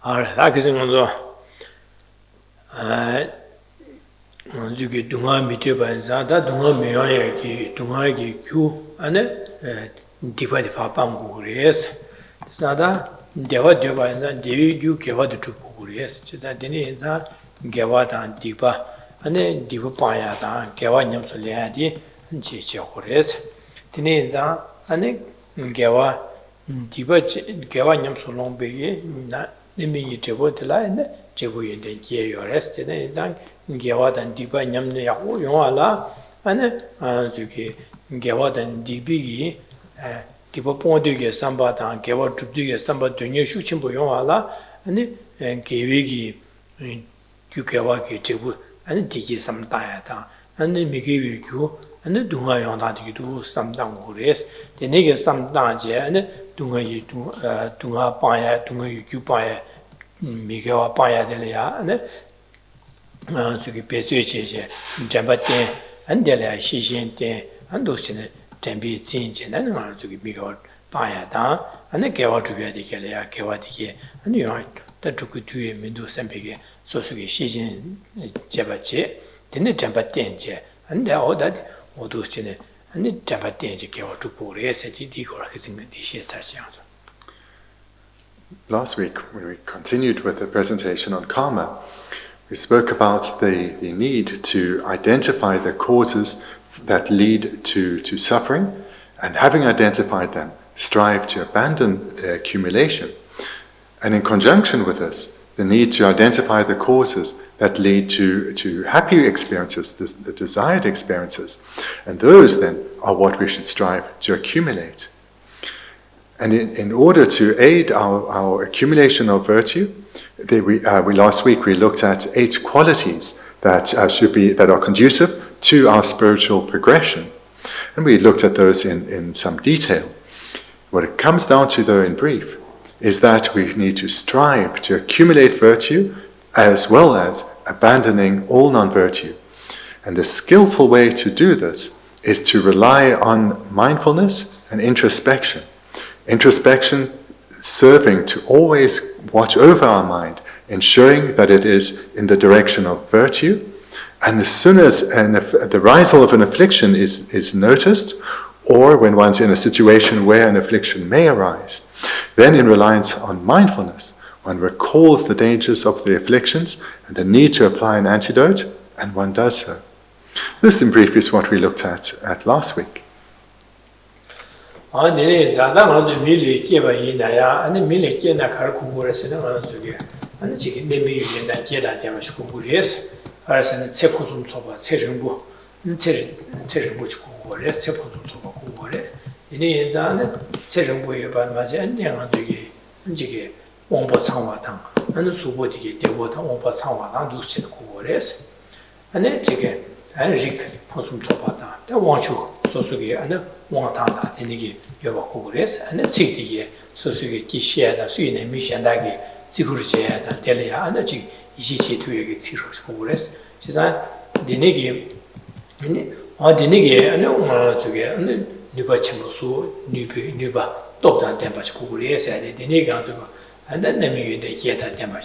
다 그래서 저기 동아 밑에 봐서 다 동아 메어야기 동아기 규 안에 디바디 파방고 그래서 자다 대화 되봐서 대위규 개화도 주고 그래서 진짜 되니 인자 개화다 디바 안에 디바 빠야다 개화 냠설해야지 지지고 그래서 되니 인자 안에 개화 디바 개화 냠설롱베기 나 내민이 되고들라네 제부인데 제요레스 되니 인자 개화단 디바 냠네 야고 용알아 안에 저기 개화단 디비기 디바 폰드게 삼바단 개화 줍디게 삼바 되니 슈침보 용알아 아니 개위기 규개화기 제부 아니 디기 삼다야다 아니 미기위 규 아니 동아 용다디도 삼당 그래서 되네게 삼당제 아니 동아이 동아 빠야 동아이 규빠야 미개와 빠야 될이야 아니 저기 배수제제 잠바때 안될이야 시신때 안도시는 잠비 진진하는 거 저기 미개와 빠야다 아니 개와 주변에 되게야 개와디게 아니 다 죽고 뒤에 민도 선배게 소속이 시진 제바지 되는 잠바때인제 안돼 어다 어도시네 아니 잠바때인제 개와 죽고 그래서 지디고라 그생면 디시에 살지않아. Last week, when we continued with the presentation on karma, we spoke about the need to identify the causes that lead to suffering, and having identified them, strive to abandon their accumulation. And in conjunction with this, the need to identify the causes that lead to happy experiences, the desired experiences. And those then are what we should strive to accumulate. And in order to aid our accumulation of virtue, last week we looked at 8 qualities that are conducive to our spiritual progression. And we looked at those in some detail. What it comes down to, though, in brief, is that we need to strive to accumulate virtue as well as abandoning all non-virtue. And the skillful way to do this is to rely on mindfulness and introspection. Introspection serving to always watch over our mind, ensuring that it is in the direction of virtue. And as soon as the risal of an affliction is noticed, or when one's in a situation where an affliction may arise, then in reliance on mindfulness, one recalls the dangers of the afflictions and the need to apply an antidote, and one does so. This in brief is what we looked at last week. 아니 자다가 미리 깨봐이나야 아니 미리 깨나 가르고 그랬으나 저기 아니 지금 내미에 있는 깨다 때문에 공부해서 알아서는 체포 좀 줘봐 체정부 체정부 공부를 체포 좀 줘봐 공부를 이제 자는 체정부에 봐 맞아 안녕한 저기 이제 원보 창화당 아니 수보디게 대보다 원보 창화당 누시는 공부를 해서 아니 지금 아직 포좀 줘봐다 대 원초 소속이 아니 원당다 되게 여보고 그래서 아니 지디게 소속이 기시야다 수인의 미션다게 지구르제야다 될이야 아니 지금 이시치 두에게 지르고 그래서 진짜 되게 아니 되게 아니 저게 아니 누가 침로수 누가 똑단 tempo 그래서 아니 되게 가지고 안다 내미에 계다 tempo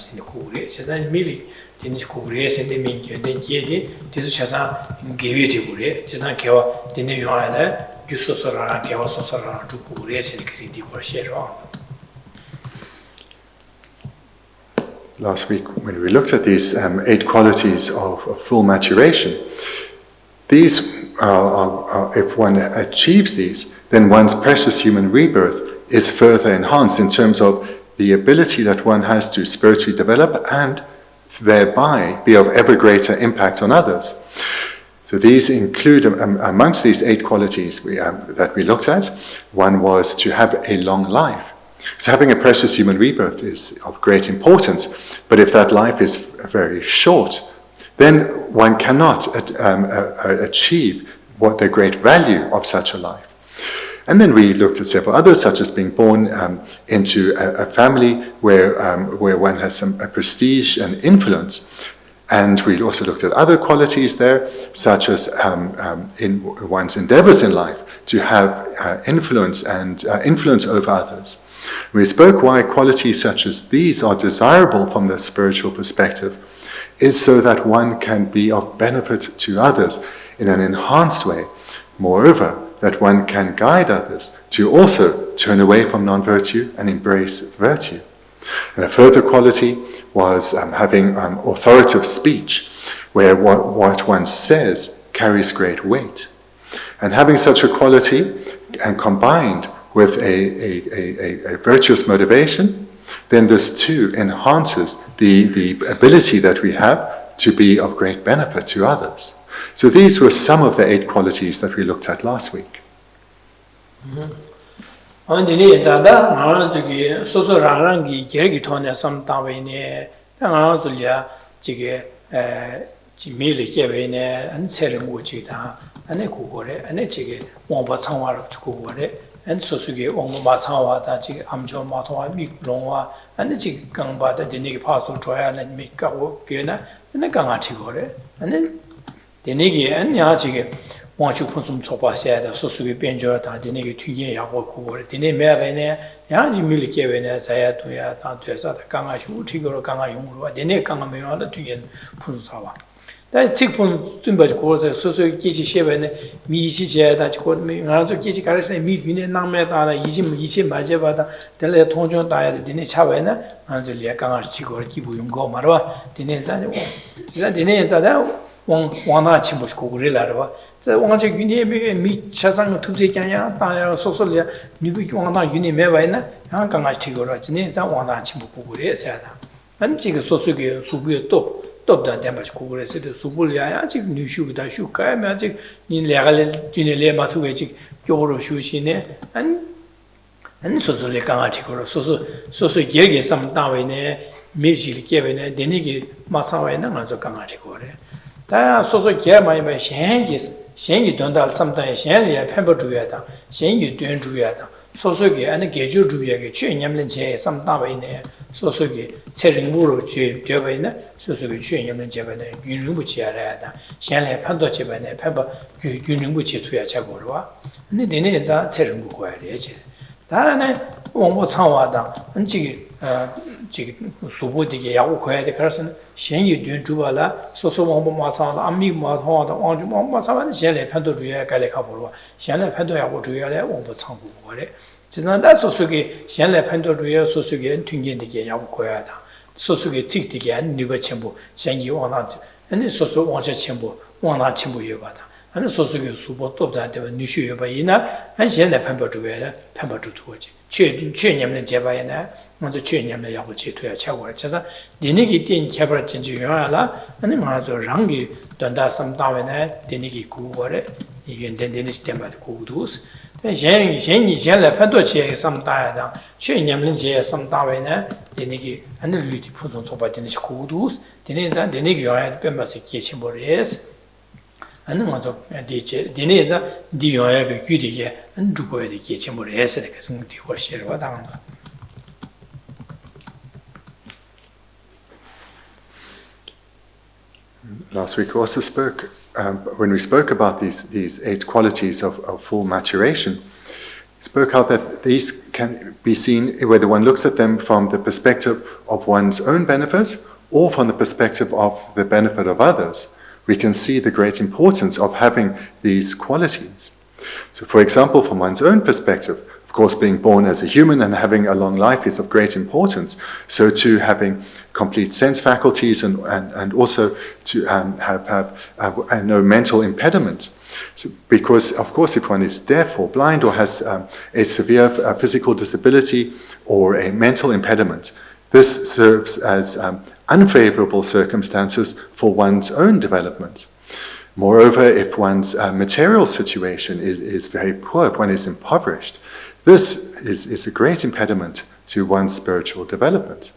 그래서 진짜 미리 되는 그래서 내미에 되게 뒤도 차사 개위지 그래 진짜 개와 되는 요하라 규소서라 개와소서라 주고 그래서 이렇게 되고 셔로. Last week, when we looked at these 8 qualities of full maturation, these if one achieves these, then one's precious human rebirth is further enhanced in terms of the ability that one has to spiritually develop and thereby be of ever greater impact on others. So these include, amongst these 8 qualities that we looked at, one was to have a long life. So having a precious human rebirth is of great importance, but if that life is very short, then one cannot achieve the great value of such a life. And then we looked at several others, such as being born into a family where one has some prestige and influence. And we also looked at other qualities there, such as in one's endeavors in life to have influence and influence over others. We spoke why qualities such as these are desirable from the spiritual perspective is so that one can be of benefit to others in an enhanced way. Moreover, that one can guide others to also turn away from non-virtue and embrace virtue. And a further quality was having authoritative speech, where what one says carries great weight. And having such a quality, and combined with a virtuous motivation, then this too enhances the ability that we have to be of great benefit to others. So these were some of the 8 qualities that we looked at last week. And so suge ongo masawa da ji amjo matwa mi longwa and ji gangba da dini paso joya na mi ka wo gena ne ganga ti gore and dini gi an ya ji wang chu phusum chopa sia da so suge benjo da dini gi tuje ya wo ko gore dini me ba ne ya ji mi li ke be ne sa ya to ya da to sa da ganga shu ti gore ganga yong lo dini ganga me ya da tuje phusum sa wa 다 책본 준비하고 고서 소소 기지 셰베네 미시제다 지고 나도 기지 가르스네 미균에 남매다라 이지 맞아 봐다 될래 통전 다야 되네 차베나 아주 리아 강을 치고 기부 용거 말아 되네 자네 진짜 되네 자다 왕나 침보고 그래라라 자 왕제 균에 미 차상 투세 꺄냐 다야 소소리아 니부 왕나 균에 매바이나 한 강을 치고라 지네 자 왕나 침보고 그래 세다 안 지그 소소게 수부에 또 Topda damage Congress, the Subulia, Nishu, the Shuka, magic, in legal, Ginele Matuagic, Yoro Shushine, and Sosole Kangatiko, so Gege some Dawene, Mijil Kevene, Denigi, Masawena, and Kangatiko. There so Germany by Shangi Dondal sometimes Shanley, Pember Druada, Shangi Dun Druada, Sosogi and Geju Druya, Yamlin, some Dawene. 소소기 체링무로 제베네 소소기 취념는 제베네 윤릉부치야라다 현래 판도 제베네 판바 윤릉부치 투야 자고로와 근데 내내자 체링부 거야 되지 다네 원고 창화다 은지 지기 수보디게 야고 거야 돼 그래서 현이 된 주발라 소소 원고 마상다 암미 마상다 왕주 마상다 현래 판도 주야 갈래 가보로 현래 판도 야고 주야래 원고 창부 거래 지난달 소속이 현래 판도루에 소속이 튕긴되게 야고야다 소속이 찍되게 안 누가 첨부 생기 원하지 아니 소속 원자 첨부 원하 첨부 여바다 아니 소속이 수보 또다데 누슈 여바이나 한 현래 판도루에 판도루도지 최년면 제바이나 먼저 최년면 야고 제토야 차고 그래서 니네기 된 개발 진주 요하라 아니 맞아 랑기 돈다 삼다වෙ네 니네기 구거래 이게 된데니 시스템마다 구두스 현이 현래 판도치에 삼다야다 최년문제 삼다외네 되니기 안을 유티 푸존 소바되는 고두스 되네자 되니기 요야 뱀바세 계침버레스 안는 먼저 디제 되네자 디요야 그 규리게 안 주고야 되 계침버레스 이렇게 생각이 훨씬 와다가 Last week we also spoke, when we spoke about these 8 qualities of full maturation, spoke how that these can be seen whether one looks at them from the perspective of one's own benefit or from the perspective of the benefit of others. We can see the great importance of having these qualities. So for example, from one's own perspective, of course, being born as a human and having a long life is of great importance. So too, having complete sense faculties and also to have no mental impediment. So, because, of course, if one is deaf or blind or has a severe physical disability or a mental impediment, this serves as unfavorable circumstances for one's own development. Moreover, if one's material situation is very poor, if one is impoverished, this is a great impediment to one's spiritual development.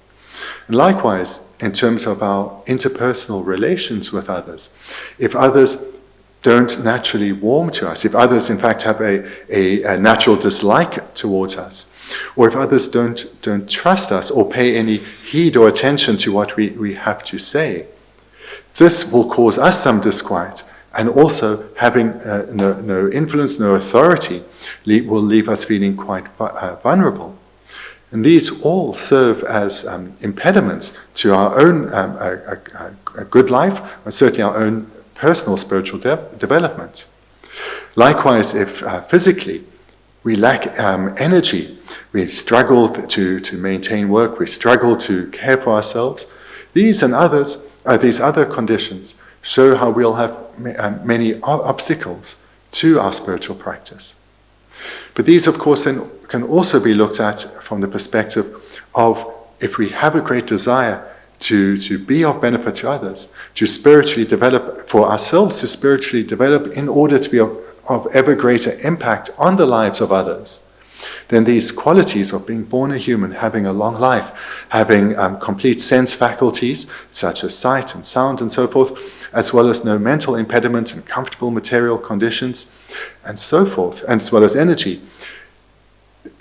And likewise, in terms of our interpersonal relations with others, if others don't naturally warm to us, if others in fact have a natural dislike towards us, or if others don't trust us or pay any heed or attention to what we have to say, this will cause us some disquiet, and also having no influence, no authority, will leave us feeling quite vulnerable. And these all serve as impediments to our own a good life, and certainly our own personal spiritual development. Likewise, if physically we lack energy, we struggle to maintain work, we struggle to care for ourselves, these other conditions show how we'll have many obstacles to our spiritual practice. But these, of course, then can also be looked at from the perspective of if we have a great desire to be of benefit to others, to spiritually develop for ourselves, to spiritually develop in order to be of ever greater impact on the lives of others, then these qualities of being born a human, having a long life, having complete sense faculties such as sight and sound and so forth, as well as no mental impediments and comfortable material conditions and so forth, and as well as energy,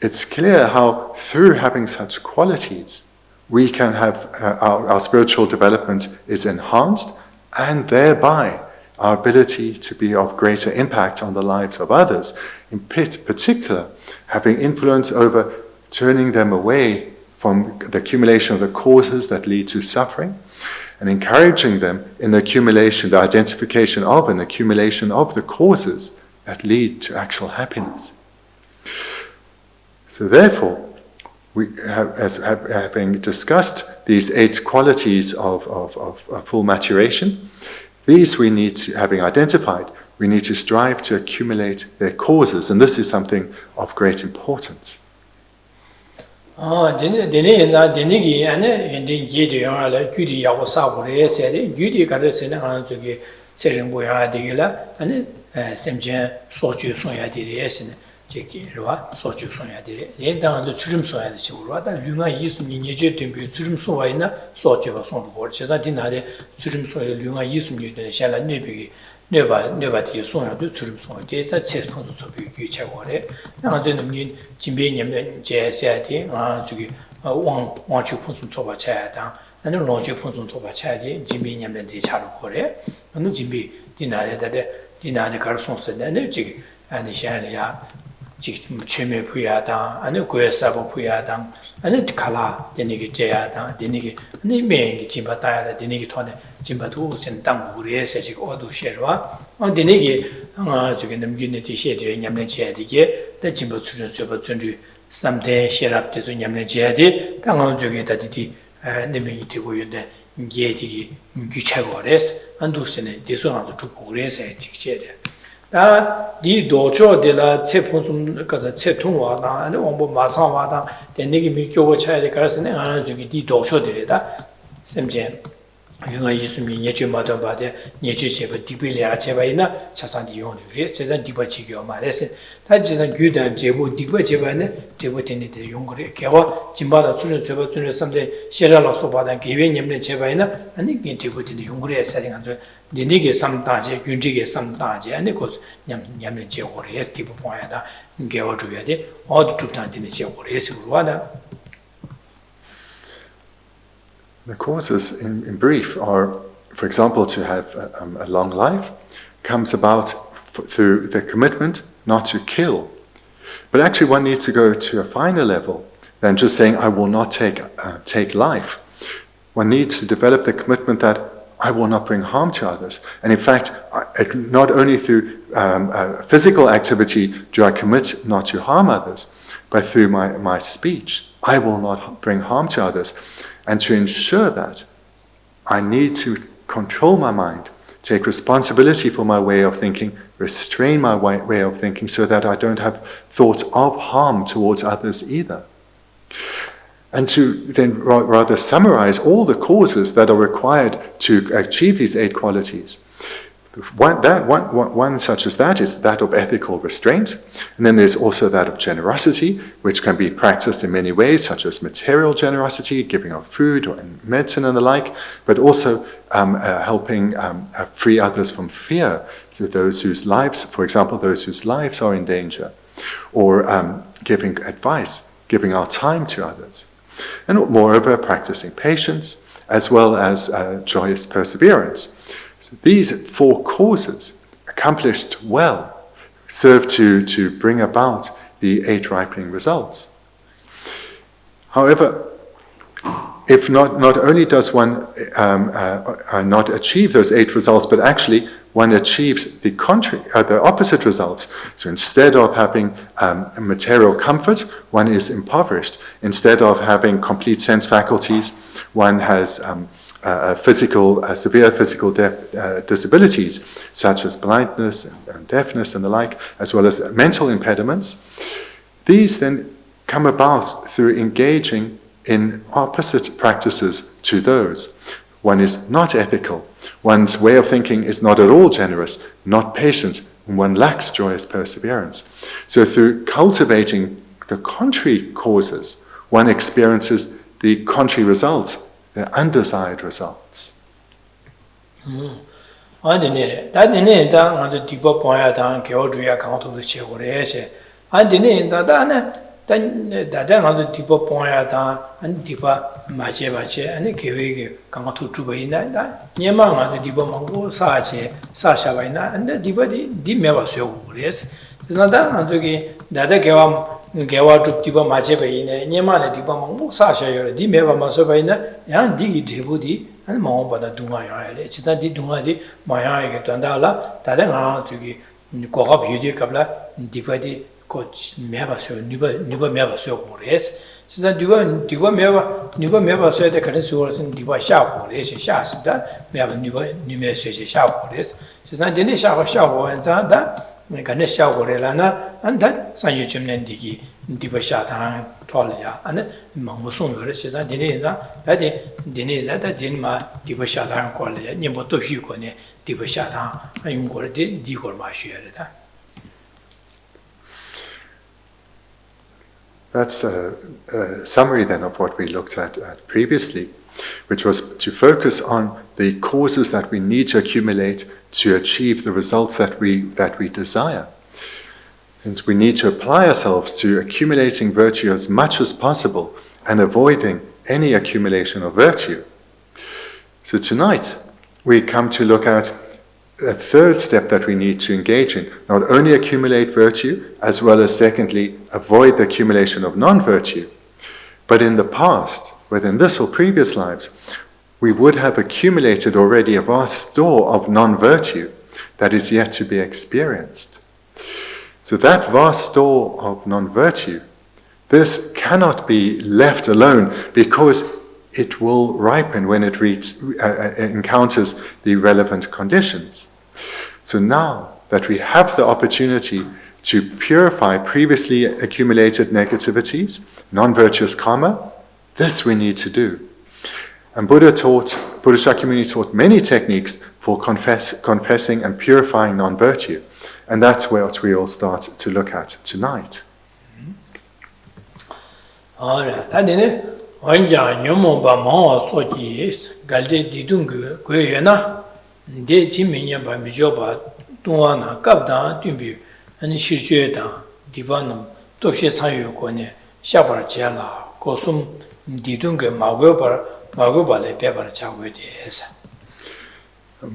it's clear how through having such qualities we can have our spiritual development is enhanced, and thereby our ability to be of greater impact on the lives of others, in particular having influence over turning them away from the accumulation of the causes that lead to suffering, and encouraging them in the accumulation, the identification of and accumulation of the causes that lead to actual happiness. So therefore, we have, having discussed these 8 qualities of full maturation, these we need to, having identified, we need to strive to accumulate their causes, and this is something of great importance. 제기로와 소주 소야 되래. 예장도 주름 소야 되지. 우리가 류가 이수님 예제 된비 주름 소와이나 소주가 손도 걸. 제가 디나데 주름 소야 류가 이수님 되는 샬라 네비기 네바티 소야도 주름 소야. 제가 체스폰도 소비 규체고래. 나한테는 님 진배님은 제세야디 저기 왕주 풍선 소바 차야다. 나는 로지 풍선 소바 차야디 진배님은 디 차로 거래. 너는 진배 디나데 가르송스네. 저기 아니 샬이야 지금 최매 부야당 아니 고에사고 부야당 아니 칼라 되니게 제야당 되니게 아니 매기 짐바다야 되니게 토네 짐바도 센당 우리에서 지금 어두 셔와 되니게 저기 남기네 디셰데 냠네 제야디게 다 짐바 수준 수업 전주 3대 셔랍데서 냠네 제야디 당한 저기 다디디 내면이 되고 있는데 게디기 규체고레스 안도스네 디소나도 주고 그래서 직제데 다 디도초 데라 체폰숨 가서 체통와다 아니 원보 마상와다 데니기 미교고 차야리 가서네 저기 디도초 데레다 샘제 유가 이수미 예주마도 바데 예주제버 디빌리아 제바이나 차산디 용류리 제산 디바치교 말레스 다 지산 규단 제부 디바제바네 데보테니데 용거리 개와 진바다 수련 세버 수련 삼대 시라로 소바다 개변님네 제바이나 아니 디보테니 용거리에 사진한 저 니니게 삼다제 균지게 삼다제 아니 고스 냠냠네 제고리 에스티브 포야다 개와 주야데 어디 주탄디네 제고리 에스루와다. The causes, in brief, are, for example, to have a long life comes about through the commitment not to kill. But actually one needs to go to a finer level than just saying, I will not take life. One needs to develop the commitment that I will not bring harm to others. And in fact, not only through physical activity do I commit not to harm others, but through my speech, I will not bring harm to others. And to ensure that, I need to control my mind, take responsibility for my way of thinking, restrain my way of thinking so that I don't have thoughts of harm towards others either. And to then rather summarize all the causes that are required to achieve these 8 qualities. One such as that is that of ethical restraint, and then there's also that of generosity, which can be practiced in many ways, such as material generosity, giving of food or medicine and the like, but also helping free others from fear, so those whose lives, for example, those whose lives are in danger, or giving advice, giving our time to others, and moreover practicing patience as well as joyous perseverance. So these 4 causes, accomplished well, serve to bring about the 8 ripening results. However, if not only does one not achieve those 8 results, but actually one achieves the opposite results. So instead of having material comfort, one is impoverished. Instead of having complete sense faculties, one has severe physical disabilities, such as blindness and deafness and the like, as well as mental impediments. These then come about through engaging in opposite practices to those. One is not ethical. One's way of thinking is not at all generous, not patient, and one lacks joyous perseverance. So through cultivating the contrary causes, one experiences the contrary results, the undesired results. Then that another tipo poyata and dipa mache bache and a kiwi come to Tubaina, Yamanga the dipa mango, sache, sasha vaina, and the dipa di meva so. Yes, it's not that Anzuki, that the Gawa to dipa mache vaina, Yamana dipa mango, sasha, di meva masovaina, and digi tribudi, and Mamba Dumaya. It's not the Dumadi, Maya Tandala, that Anzuki, go up Yudi Kabla, dipa coach never so never so yes. So that Diva never said the current source in Diva Shao, yes, Shas, that we have a new message Shao, yes. She's not the shower and that, make a shower Relana, and that San Yuchim Nendiki, Diva Shatan, Tolia, and Mamusun, she's not Denisa, that Denisa, that Dinma, Diva Shatan, Colia, Niboto Shukone, Diva Shatan, and Yungor did Digor Mashier. That's a summary then of what we looked at previously, which was to focus on the causes that we need to accumulate to achieve the results that we desire. And we need to apply ourselves to accumulating virtue as much as possible and avoiding any accumulation of virtue. So tonight we come to look at a third step that we need to engage in, not only accumulate virtue, as well as secondly, avoid the accumulation of non-virtue. But in the past, whether in this or previous lives, we would have accumulated already a vast store of non-virtue that is yet to be experienced. So that vast store of non-virtue, this cannot be left alone because it will ripen when it encounters the relevant conditions. So now that we have the opportunity to purify previously accumulated negativities, non-virtuous karma, this we need to do. And Buddhist Shakyamuni taught many techniques for confessing and purifying non-virtue. And that's what we all start to look at tonight. Anja nyomo ba mawa soji galde didungu kuyena de jiminya ba mijoba tuana kapda tumbi ani shirjue da divanam tokshe sanyo kone shabara jela kosum didungu magoba le pebara chagwe des.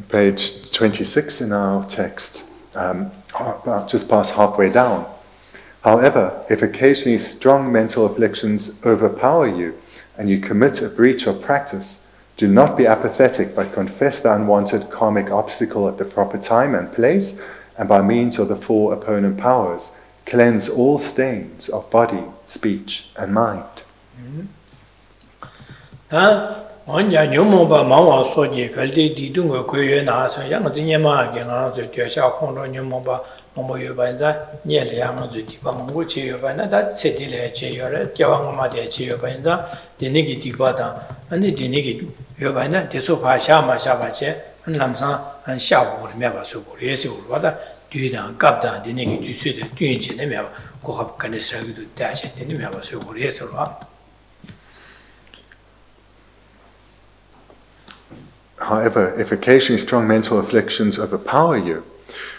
Page 26 in our text, about just past halfway down. However, if occasionally strong mental afflictions overpower you, and you commit a breach of practice, do not be apathetic, but confess the unwanted karmic obstacle at the proper time and place, and by means of the 4 opponent powers, cleanse all stains of body, speech, and mind. Momo Yobanza, nearly Yamazu Dipa Monguchi Yobana, that Setile Chayore, Yawama de Chiyobanza, the Niki Dipata, and the Niki Yobana, the Sopa Shama Shabache, and Lamsan, and Shaw would never so good. Yes, Wada, Dudan, Gabda, the Niki to suit the Dunjin, the Mel, go up Canisra to dash it, and the Mel so good. Yes, However, if occasionally strong mental afflictions overpower you,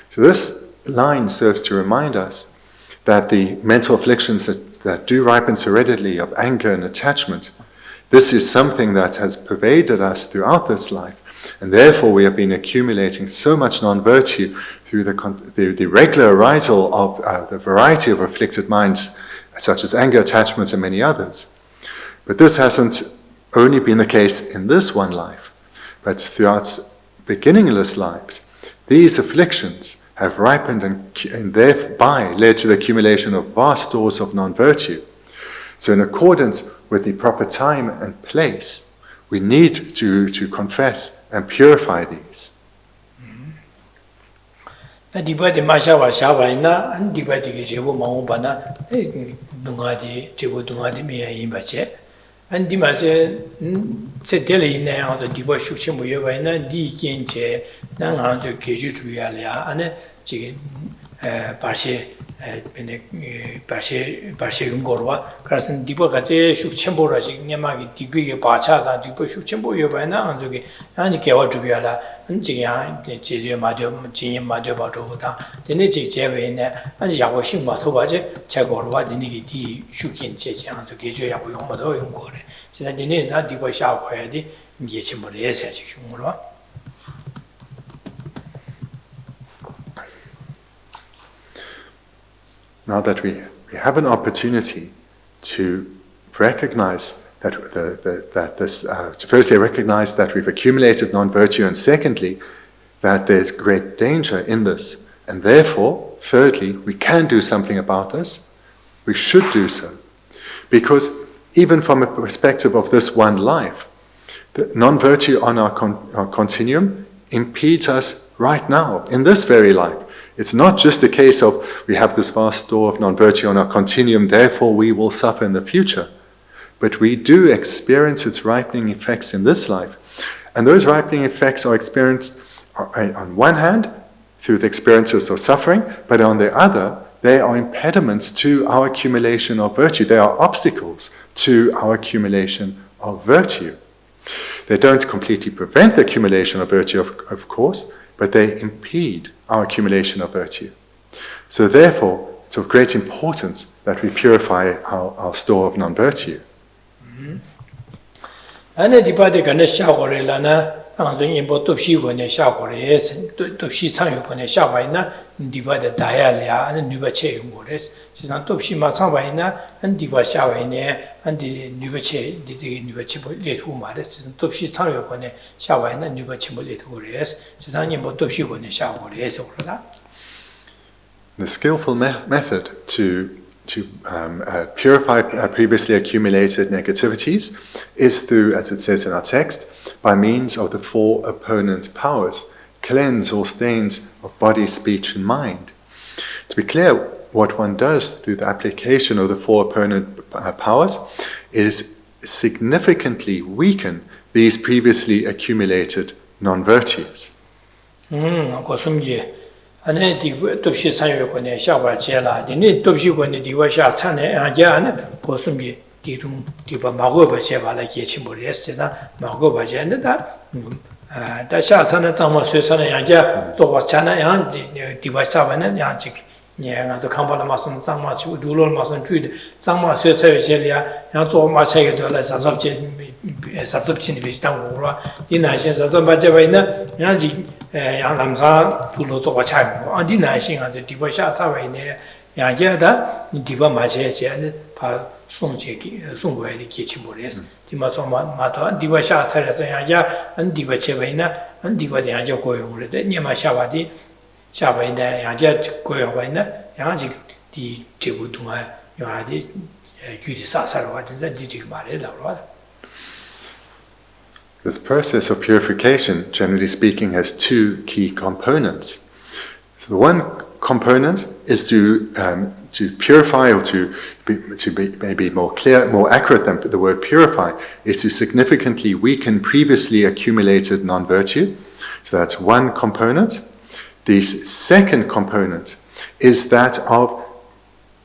so this line serves to remind us that the mental afflictions that do ripen so readily of anger and attachment, this is something that has pervaded us throughout this life, and therefore we have been accumulating so much non-virtue through the regular arisal of the variety of afflicted minds, such as anger, attachment, and many others. But this hasn't only been the case in this one life, but throughout beginningless lives, these afflictions have ripened and thereby led to the accumulation of vast stores of non-virtue. So in accordance with the proper time and place, we need to confess and purify these. And Dimase said Delhi now the Diva Shukshamuya, D. Kinche, Nanganzo Geshe Thubten and Chicken Parche Gorwa, Crescent Diva Gate, Shukshambo, Yamaki, Digby Pacha, Diva Shukshambo, Nanzuki, and Kewa Tubiala, and Jian, Chidia Madio, Jim Madio Batota, the Nichi Jevin, and Yawashim Matobaje, Chagorwa, the Niki Shukin Chechian to Geshe Yabuyomo in Gore. So that the name is not Diva Shao, the Yechimore section. Now that we have an opportunity to recognize that to firstly recognize that we've accumulated non-virtue, and secondly, that there's great danger in this, and therefore, thirdly, we can do something about this, we should do so. Because even from a perspective of this one life, the non-virtue on our continuum impedes us right now, in this very life. It's not just a case of we have this vast store of non-virtue on our continuum, therefore we will suffer in the future. But we do experience its ripening effects in this life. And those ripening effects are experienced on one hand through the experiences of suffering, but on the other, they are impediments to our accumulation of virtue. They are obstacles to our accumulation of virtue. They don't completely prevent the accumulation of virtue, of course, but they impede our accumulation of virtue. So therefore, it's of great importance that we purify our store of non-virtue. The skillful method to purify previously accumulated negativities is through, as it says in our text, by means of the four opponent powers, cleanse all stains of body, speech, and mind. To be clear, what one does through the application of the four opponent powers is significantly weaken these previously accumulated non-virtues. Ane diwa topshi sanyo kone shawa chela, dine topshi kone diwa sha chane anja ane kosumye didung diwa mago ba cheba la ye chimbori es chesa mago ba chene da sha chane zangma sui chane anja zoba chane yang diwa shawa ne yang chik nga zo kambala masan zangma chi udulo masan chui de zangma sui chayo chele ya yang zoba ma chayo do la sabzab chini bichi tang urwa dina xin sabzab ba cheba ina yang chik yang lamsa tulo zoba chayo andi na xin nga zo diwa sha chawa ina yang kia da diwa ma chayo che ane pa song kwa de kie chimbori es dima so ma to diwa sha chayo sa yang kia an diwa cheba ina an diwa de yang kia goyo ure de nyema sha ba di shaba ina yang kia goyo ba ina yang chik di jibu dunga yung di yu di sa sa rwa dinsa di jik ma re la rwa. This process of purification, generally speaking, has two key components. So the one component is to purify, or to be maybe more clear, more accurate than the word purify, is to significantly weaken previously accumulated non-virtue. So that's one component. The second component is that of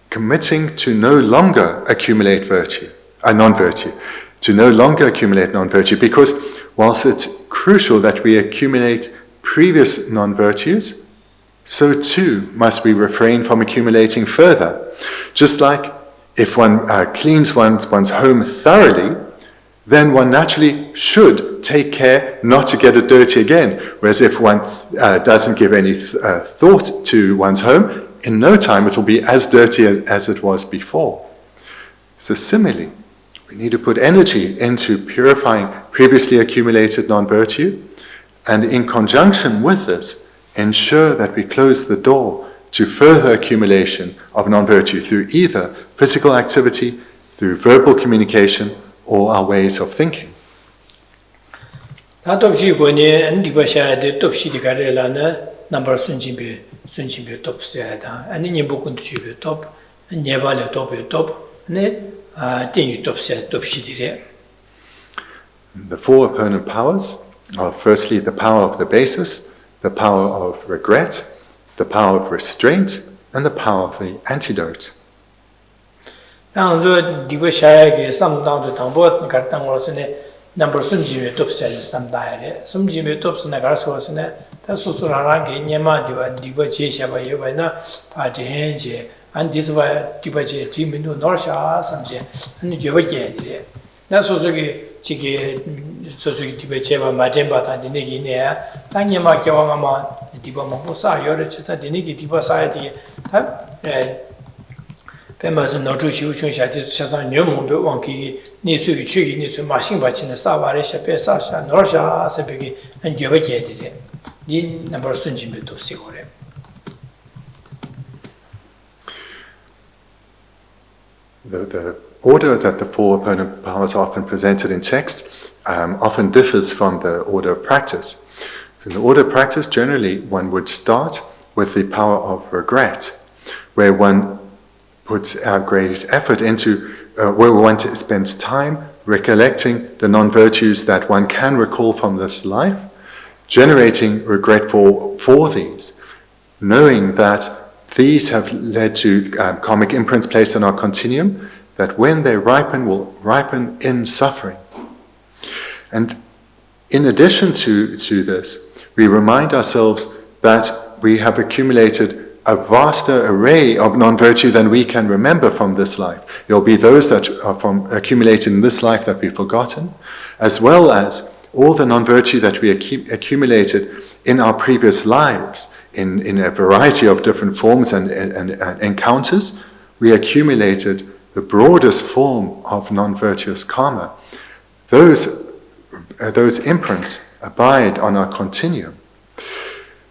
committing to no longer accumulate virtue, non-virtue, to no longer accumulate non-virtue, because whilst it's crucial that we accumulate previous non-virtues, so too must we refrain from accumulating further. Just like if one cleans one's home thoroughly, then one naturally should take care not to get it dirty again. Whereas if one doesn't give any thought to one's home, in no time it will be as dirty as it was before. So similarly, We need to put energy into purifying previously accumulated non-virtue, and in conjunction with this, ensure that we close the door to further accumulation of non-virtue through either physical activity, through verbal communication, or our ways of thinking. The four opponent powers are firstly the power of the basis, the power of regret, the power of restraint, and the power of the antidote. Number sunji topsel some diet. Some Jimmy tops and the garsos in it. That's also ranking Yamadu and Dibache Shabayana, Party Henge, and this way Dibache Jimmy Norsha, some and Jovaje. That's also Chiki Suzuki Tibacheva, Matemba, and the Niki near, Tanyama Kawama, Dibamosa, Yorich, and the Niki Diba Society. Famous not to shoot Shazan Yomo, Wonki, Nisu, Nisu, Machine Bachin, Savarisha, Pesasha, Norsha, Sepiki, and Jovaje. The number Sunjim to Sigore. The order that the four opponent powers are often presented in text often differs from the order of practice. So in the order of practice, generally one would start with the power of regret, where one puts our greatest effort into, where one spends time recollecting the non-virtues that one can recall from this life, generating regret for these, knowing that these have led to karmic imprints placed on our continuum, that when they ripen, will ripen in suffering. And in addition to this, we remind ourselves that we have accumulated a vaster array of non-virtue than we can remember from this life. There will be those that are accumulated in this life that we've forgotten, as well as all the non-virtue that we accumulated in our previous lives, in a variety of different forms and encounters. We accumulated the broadest form of non-virtuous karma. Those imprints abide on our continuum.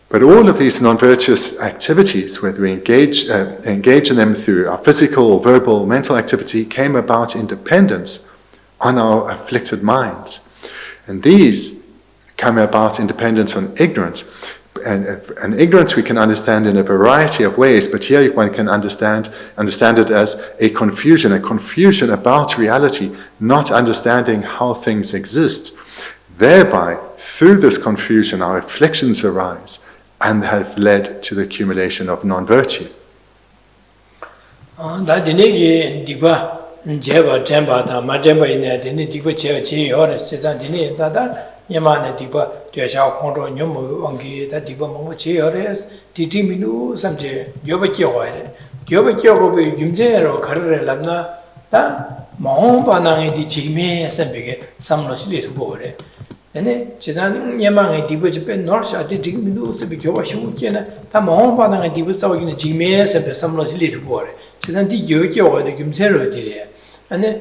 But all of these non-virtuous activities, whether we engage in them through our physical or verbal or mental activity, came about in dependence on our afflicted minds. And these come about in dependence on ignorance. And ignorance we can understand in a variety of ways, but here one can understand it as a confusion about reality, not understanding how things exist. Thereby, through this confusion, our afflictions arise and have led to the accumulation of non-virtue. Yamana Diba, Dua Condo, Yomo, Wangi, that Diba Mochi, or as Titiminu, some J, Yobakio, Yobakio, Yumzero, Carre Lamna, that Mahombanang di Chime, Sambig, some little board. Then Chizan Yamang, Diba Japan, Norsha, Titiminu, Sabiko, Shukina, that Mahombanang Diba, in the Chime, some little board. Chizan di Yokio, the Yumzero did it. And then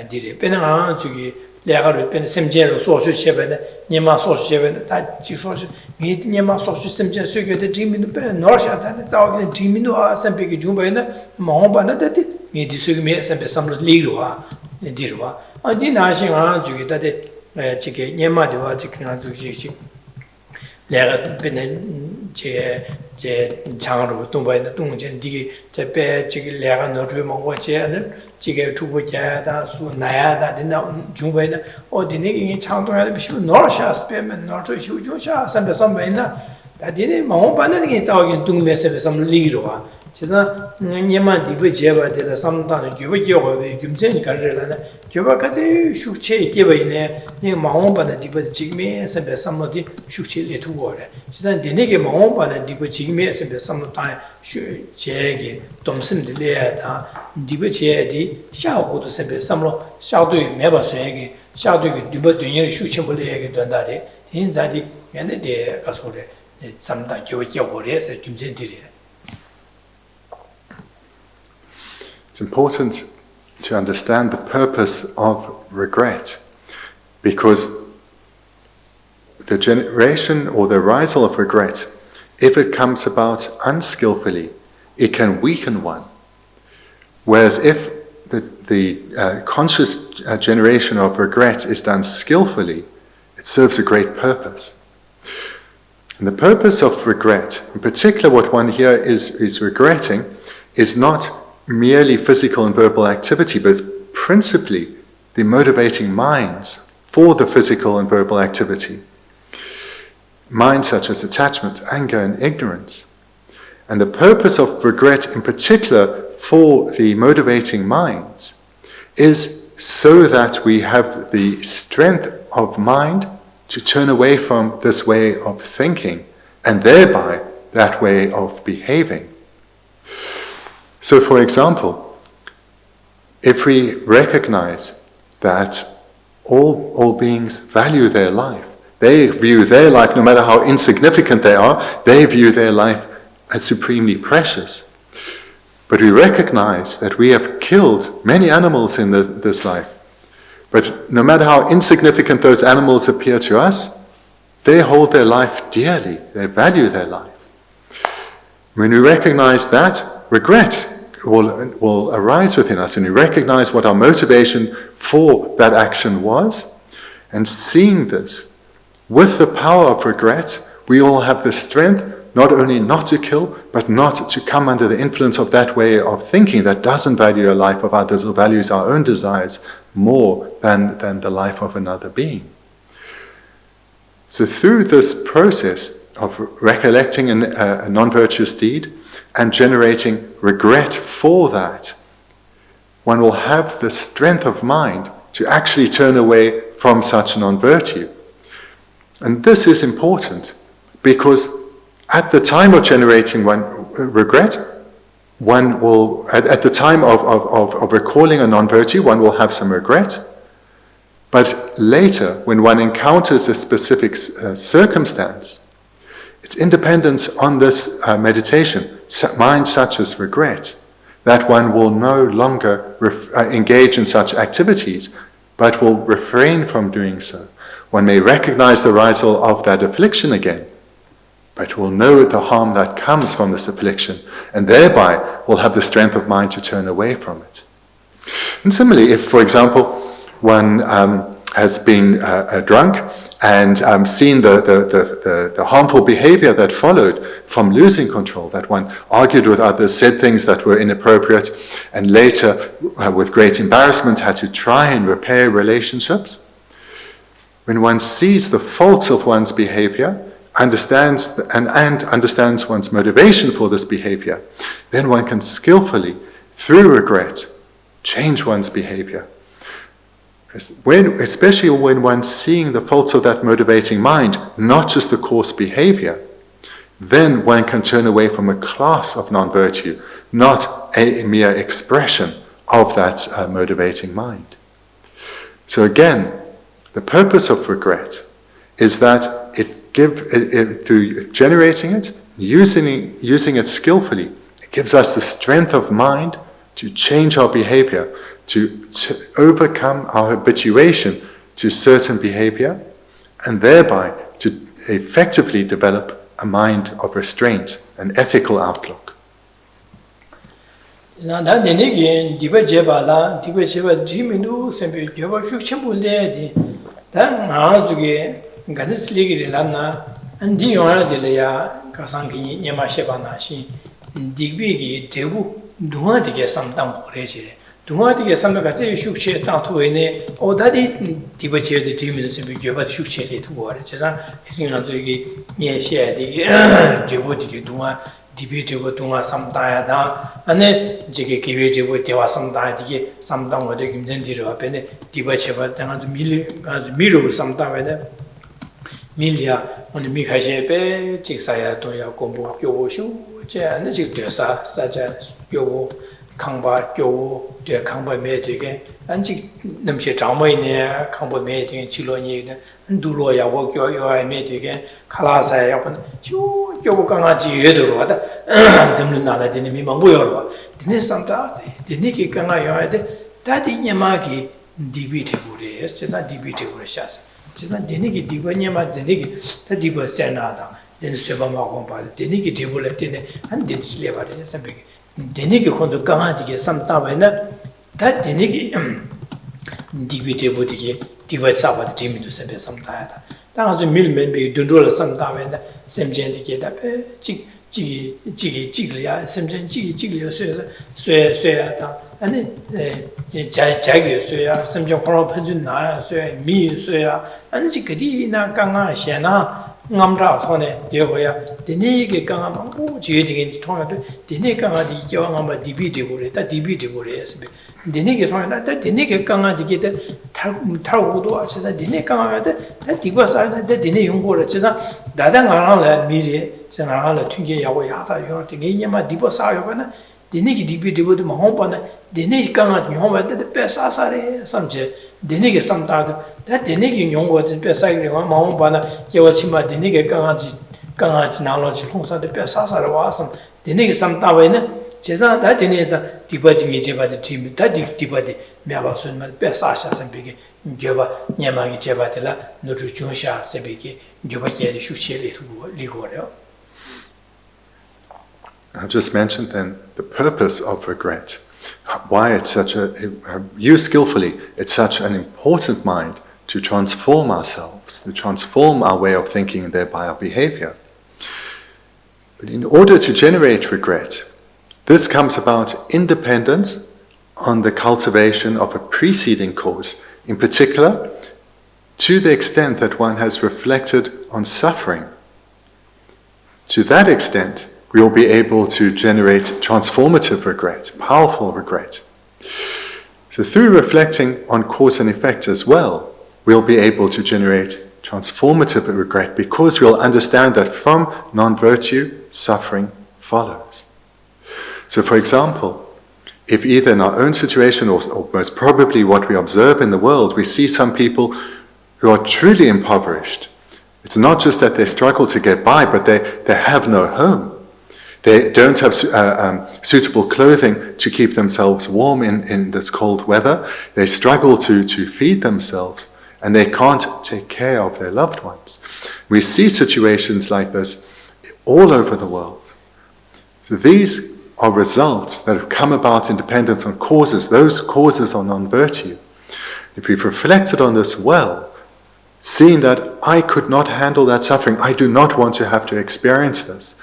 did it. Penang to Legaru pen semjero social sheven, Yama social sheven, that Jesus, Yama social semjen sugar, the dream in the pen, Norsha, and it's out in Timino, some big Jumbaina, Mahomba, that it, me disugme, some Ligua, the Dirwa. I didn't ask you that it, Chicken, Yama, the chicken to Chick. Legat pen, Changro, Tumba, the Tungan, Digi, Japan, Chicken, Lega, Notre Mongoche, Chicken, Tubuja, Naya, the Jumbaina, or the Niggy Chang to have Norsha, Spam, and North Shusha, some Bena. That didn't Mahomba against our doing mess some Lidoa. Chisa Yama Dibujeva did sometimes give a job, Gumzen Carrella, Jovakazi, Shuche, give in there, near Mahomba and Dibu Chigme, and somebody Shuche little water. Then the nigger Mahomba and Dibu Chigme, and sometime Shaggy, Thompson the Leata, Dibu Chedi, Shao to send some shout to never say, shout to Dibu Dunya Shuche, Dondade, Hinzadi, and the day Casore, sometimes you would yes, at Gumzen. It's important to understand the purpose of regret, because the generation or the arisal of regret, if it comes about unskillfully, it can weaken one. Whereas if the conscious generation of regret is done skillfully, it serves a great purpose. And the purpose of regret, in particular what one here is regretting, is not merely physical and verbal activity, but it's principally the motivating minds for the physical and verbal activity. Minds such as attachment, anger, and ignorance. And the purpose of regret in particular for the motivating minds is so that we have the strength of mind to turn away from this way of thinking and thereby that way of behaving. So for example, if we recognize that all beings value their life, they view their life, no matter how insignificant they are, they view their life as supremely precious. But we recognize that we have killed many animals in this life. But no matter how insignificant those animals appear to us, they hold their life dearly. They value their life. When we recognize that, regret will arise within us, and we recognize what our motivation for that action was. And seeing this, with the power of regret, we all have the strength not only not to kill, but not to come under the influence of that way of thinking that doesn't value the life of others or values our own desires more than the life of another being. So through this process of recollecting a non-virtuous deed and generating regret for that, one will have the strength of mind to actually turn away from such non-virtue. And this is important because at the time of generating regret, one will, at the time of recalling a non-virtue, one will have some regret. But later, when one encounters a specific circumstance, its independence on this meditation, mind such as regret, that one will no longer engage in such activities, but will refrain from doing so. One may recognize the arisal of that affliction again, but will know the harm that comes from this affliction, and thereby will have the strength of mind to turn away from it. And similarly, if, for example, one has been drunk and seen the harmful behavior that followed from losing control, that one argued with others, said things that were inappropriate, and later, with great embarrassment, had to try and repair relationships, when one sees the faults of one's behavior, understands understands one's motivation for this behavior, then one can skillfully, through regret, change one's behavior. Especially when one's seeing the faults of that motivating mind, not just the coarse behavior, then one can turn away from a class of non-virtue, not a mere expression of that motivating mind. So again, the purpose of regret is that through generating it, using it skillfully, it gives us the strength of mind to change our behavior, to overcome our habituation to certain behavior, and thereby to effectively develop a mind of restraint, an ethical outlook. Ganis Ligri Lana, and Diona de Lea, Kasangi, Yamashebanashi, Digbigi, Debu, Dua to get some down regire. Dua to get some Gazi, Shukshe, Tatuene, or Daddy, Tibetan the 2 minutes to be given Shukshe to water. Chesa, Kisinazuki, Yeshe, Debu, Dua, Dibu, Dua, some diada, and then Jiggy Kiwi would tell us some diet, some down with the Gimzentiro, Penny, Tibet, down to Miro, some time. Milia on the Mikhajepe, Chiksaya, Toya, Combo, Yoshu, and the Chikdesa, such as Yobo, Kangba, Yobo, the Kangba made again, and Namche Tama in there, Kangba made in Chiloni, and Duloya, walk your made again, Kalasa, open, Yobokanaji, Edward, Zemlana, the Mimamuyorva, the next time, the Niki Kanayade, That in Yamaki debate is just a debate with Shas. Just not Deniki Dibanyama, Deniki, the Diba Senada, then Sevamagomba, Deniki Dibulatine, and did slave at the big. Deniki Honzo Gamati, some Tavana, that Deniki debate would divide Sabat Jimmy to send some tire. That was a millman be do some Tavana, same gently up, Jiglia, some Jiglia, Soya, and then Jaggy, Soya, some Jokoro Pajuna, Soya, me, Soya, and Chikadina, Ganga, Shana, Namra, Hone, Deoya, the Nege Ganga, cheating in the toilet, the Negama, the Yama, debate, that debate, the Nege toilet, that the Nege Ganga, the get Tarudo, says that the Negama, that Divasa, that the Neyungo, Chesa, Dadanga, Miri, Senala, Tungi, Yawayata, you're thinking Yama, Divasa, the Niki debate with Mahomana, the Niki Ganga, Yoma, the best Asare, some jet, the Niki some tag, that the Niki Yongo, the best side, Mahomana, Yawachima, the Niki Ganga, knowledge, Honsa, the best Asara was some, the Niki some Tawena, Chesa, that is a debating each by the team, that debate, Miabasun, best Asas and Big, Java, Yamagi Jabatella, Nutruchusha, Sebeki, Javakia, Shusheli, Ligoro. I just mentioned then the purpose of regret, why it's such used skillfully, it's such an important mind to transform ourselves, to transform our way of thinking and thereby our behavior. But in order to generate regret, this comes about independent on the cultivation of a preceding cause, in particular, to the extent that one has reflected on suffering. To that extent, we will be able to generate transformative regret, powerful regret. So through reflecting on cause and effect as well, we'll be able to generate transformative regret because we'll understand that from non-virtue, suffering follows. So for example, if either in our own situation or most probably what we observe in the world, we see some people who are truly impoverished. It's not just that they struggle to get by, but they have no home. They don't have suitable clothing to keep themselves warm in this cold weather. They struggle to feed themselves, and they can't take care of their loved ones. We see situations like this all over the world. So these are results that have come about in dependence on causes. Those causes are non-virtue. If we've reflected on this well, seeing that I could not handle that suffering, I do not want to have to experience this,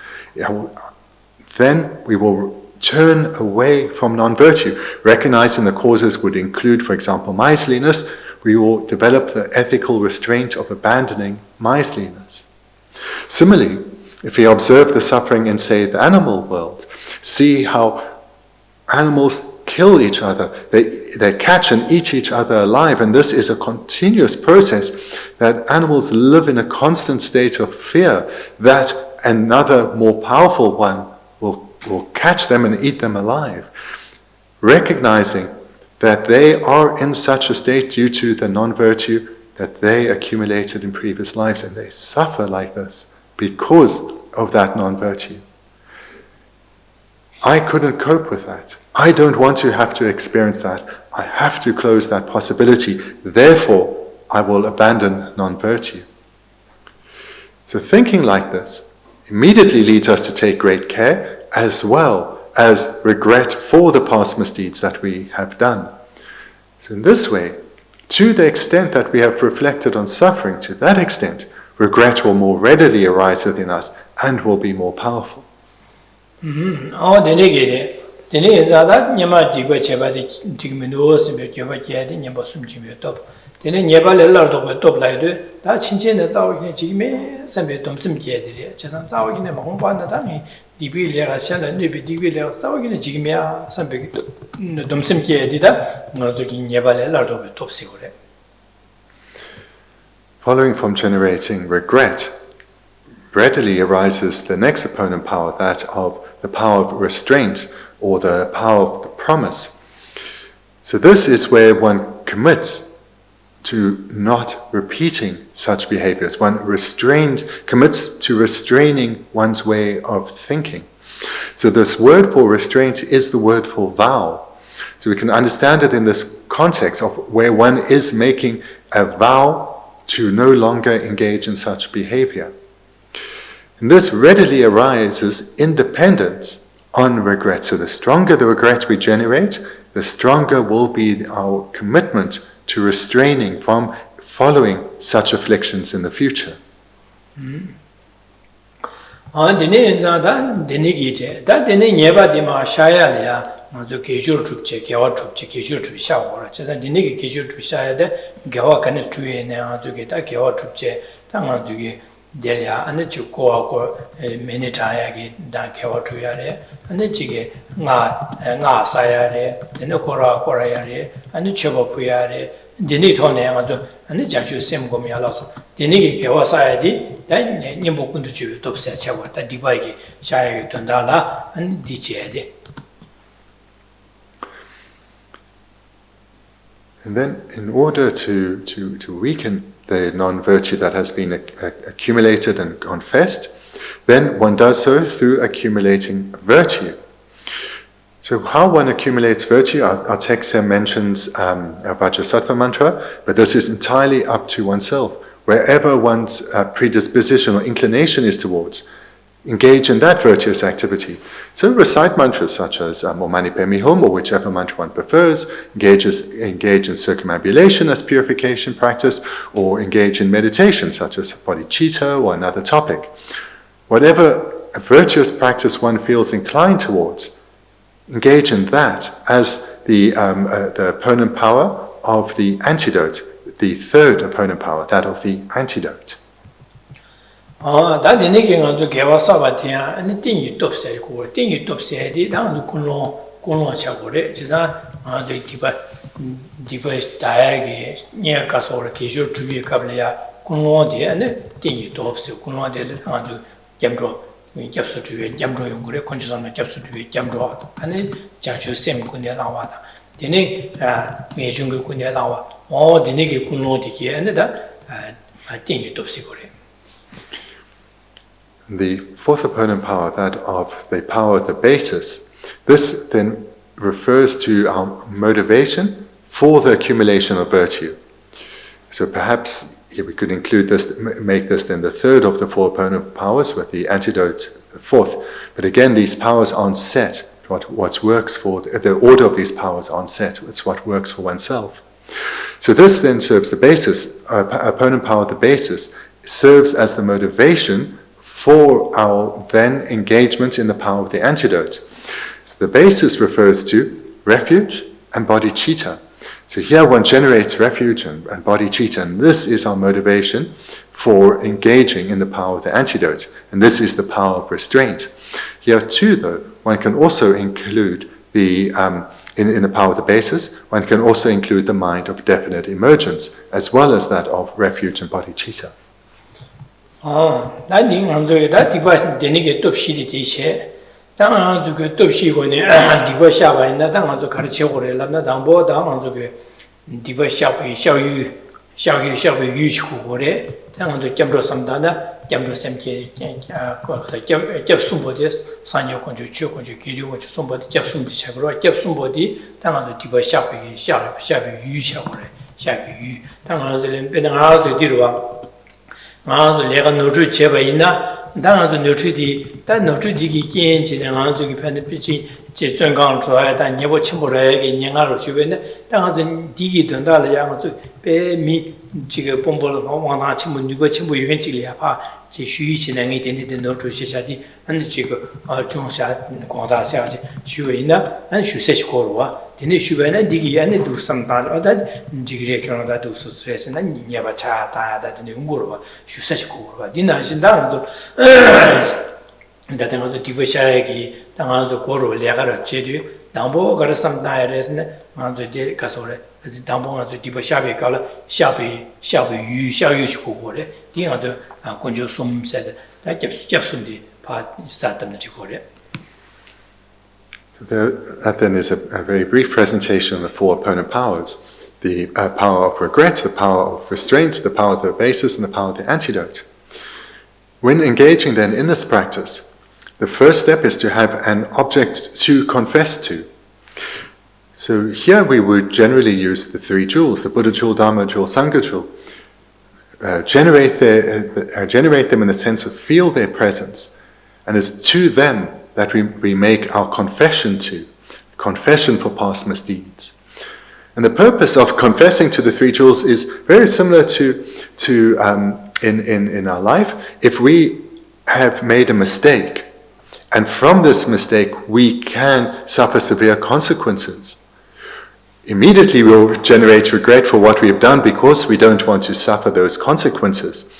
then we will turn away from non-virtue. Recognizing the causes would include, for example, miserliness, we will develop the ethical restraint of abandoning miserliness. Similarly, if we observe the suffering in, say, the animal world, see how animals kill each other, they catch and eat each other alive, and this is a continuous process that animals live in a constant state of fear that another more powerful one will catch them and eat them alive, recognizing that they are in such a state due to the non-virtue that they accumulated in previous lives, and they suffer like this because of that non-virtue. I couldn't cope with that. I don't want to have to experience that. I have to close that possibility. Therefore, I will abandon non-virtue. So thinking like this immediately leads us to take great care, as well as regret for the past misdeeds that we have done. So in this way, to the extent that we have reflected on suffering, to that extent, regret will more readily arise within us and will be more powerful. Tene nyeba le lar do top lai de da chinchen de zawo ge ji me san be dom sim ge de che san zawo ge ne ma hong ba na da ni di bi le ga shan ne bi di bi le zawo ge ne ji me san be dom sim ge de da no zo gi nyeba le lar do top si go re. Following from generating regret, readily arises the next opponent power, that of the power of restraint or the power of the promise. So this is where one commits to not repeating such behaviors. One commits to restraining one's way of thinking. So this word for restraint is the word for vow. So we can understand it in this context of where one is making a vow to no longer engage in such behavior. And this readily arises independent on regret. So the stronger the regret we generate, the stronger will be our commitment to restraining from following such afflictions in the future. Delia and the Chuko Menitayagi, Dan Kawatuyare, and the Chige Nga Sayare, the Nokora Korayare, and the Chobopuyare, the Nitone Amazo, and the Jachu Semgomialaso, the Niki Kawasayadi, then Nimbukundu Topsa Chawa, the Dibagi, Shai Tondala, and Dichede. And then, in order to weaken the non-virtue that has been accumulated and confessed, then one does so through accumulating virtue. So how one accumulates virtue, our text here mentions a Vajrasattva mantra, but this is entirely up to oneself. Wherever one's predisposition or inclination is towards, engage in that virtuous activity. So recite mantras such as Om Mani Padme Hum, or whichever mantra one prefers, engage in circumambulation as purification practice, or engage in meditation such as bodhicitta or another topic. Whatever virtuous practice one feels inclined towards, engage in that as the opponent power of the antidote, the third opponent power, that of the antidote. That the Niking on the Gavasabatia and the thing you top say, thing you top say, down to Kuno Chakore, Chisa, the device diag near Casor, Kishu to be a couple of Kuno, and the thing you top say, Kuno de Anzu, Jamdro, Gyatso to be Jamdro, conscious on the Gyatso to be Jamdro, and then Jachu Sem Kundelawada. The Nick Majungu Kundelawa, or the Niki Kuno Tiki, and that I think you top secret. The fourth opponent power, that of the power of the basis, this then refers to our motivation for the accumulation of virtue. So perhaps here we could include this, make this then the third of the four opponent powers, with the antidote the fourth. But again, these powers aren't set. What works for, the order of these powers aren't set. It's what works for oneself. So this then serves the basis, opponent power, the basis, serves as the motivation for our then engagement in the power of the antidote. So the basis refers to refuge and bodhicitta. So here one generates refuge and bodhicitta, and this is our motivation for engaging in the power of the antidote, and this is the power of restraint. Here too, though, one can also include the in the power of the basis, one can also include the mind of definite emergence, as well as that of refuge and bodhicitta. That thing on that device, then you get top sheet teacher. Down on the top sheet when you device shop and that on the culture or Lama down board down on the device shop, shall you use who down on the Jambro Samdana, Jambro Semke, somebody, Sanyo Conjo, Kidu, which somebody, Japsum Chabro, Japsumbody, down on the device shop, shall you down on the Benanga, the Dirwa. The Lega Notru Chebaina, down the Notri, that Notri Digi, and answer the Pendipici, Chitrangang to and Yabo Chimbore in Yangaro Chubena, down the Digi Dundala Yang to pay me Chica Pombo, one Chimu, Chimbu eventually apart, Chishu and eating the Notru Shadi, and the Chico, or Jonsha, Quanta Saji, Shuina, and Shusech Korwa. Then Shubena Digi and do some bad or that Jigre Canada do so stress and then never chat that in the Ungurva, Shusech Korwa. Dinner is down that another Tibashaki, down the Koro, Legara Chedu, Dambo got some diaries on the De Casore, as the Dambo on the Tibashabi color, Shabi, you shall use Kore. The other Conjo Sum said that Japsum the part Satam Chikore. That then is a very brief presentation of the four opponent powers. The power of regret, the power of restraint, the power of the basis, and the power of the antidote. When engaging then in this practice, the first step is to have an object to confess to. So here we would generally use the three jewels, the Buddha jewel, Dharma jewel, Sangha jewel. Generate them in the sense of feel their presence. And it's to them that we make our confession for past misdeeds. And the purpose of confessing to the three jewels is very similar to in our life. If we have made a mistake, and from this mistake we can suffer severe consequences, immediately we'll generate regret for what we have done because we don't want to suffer those consequences.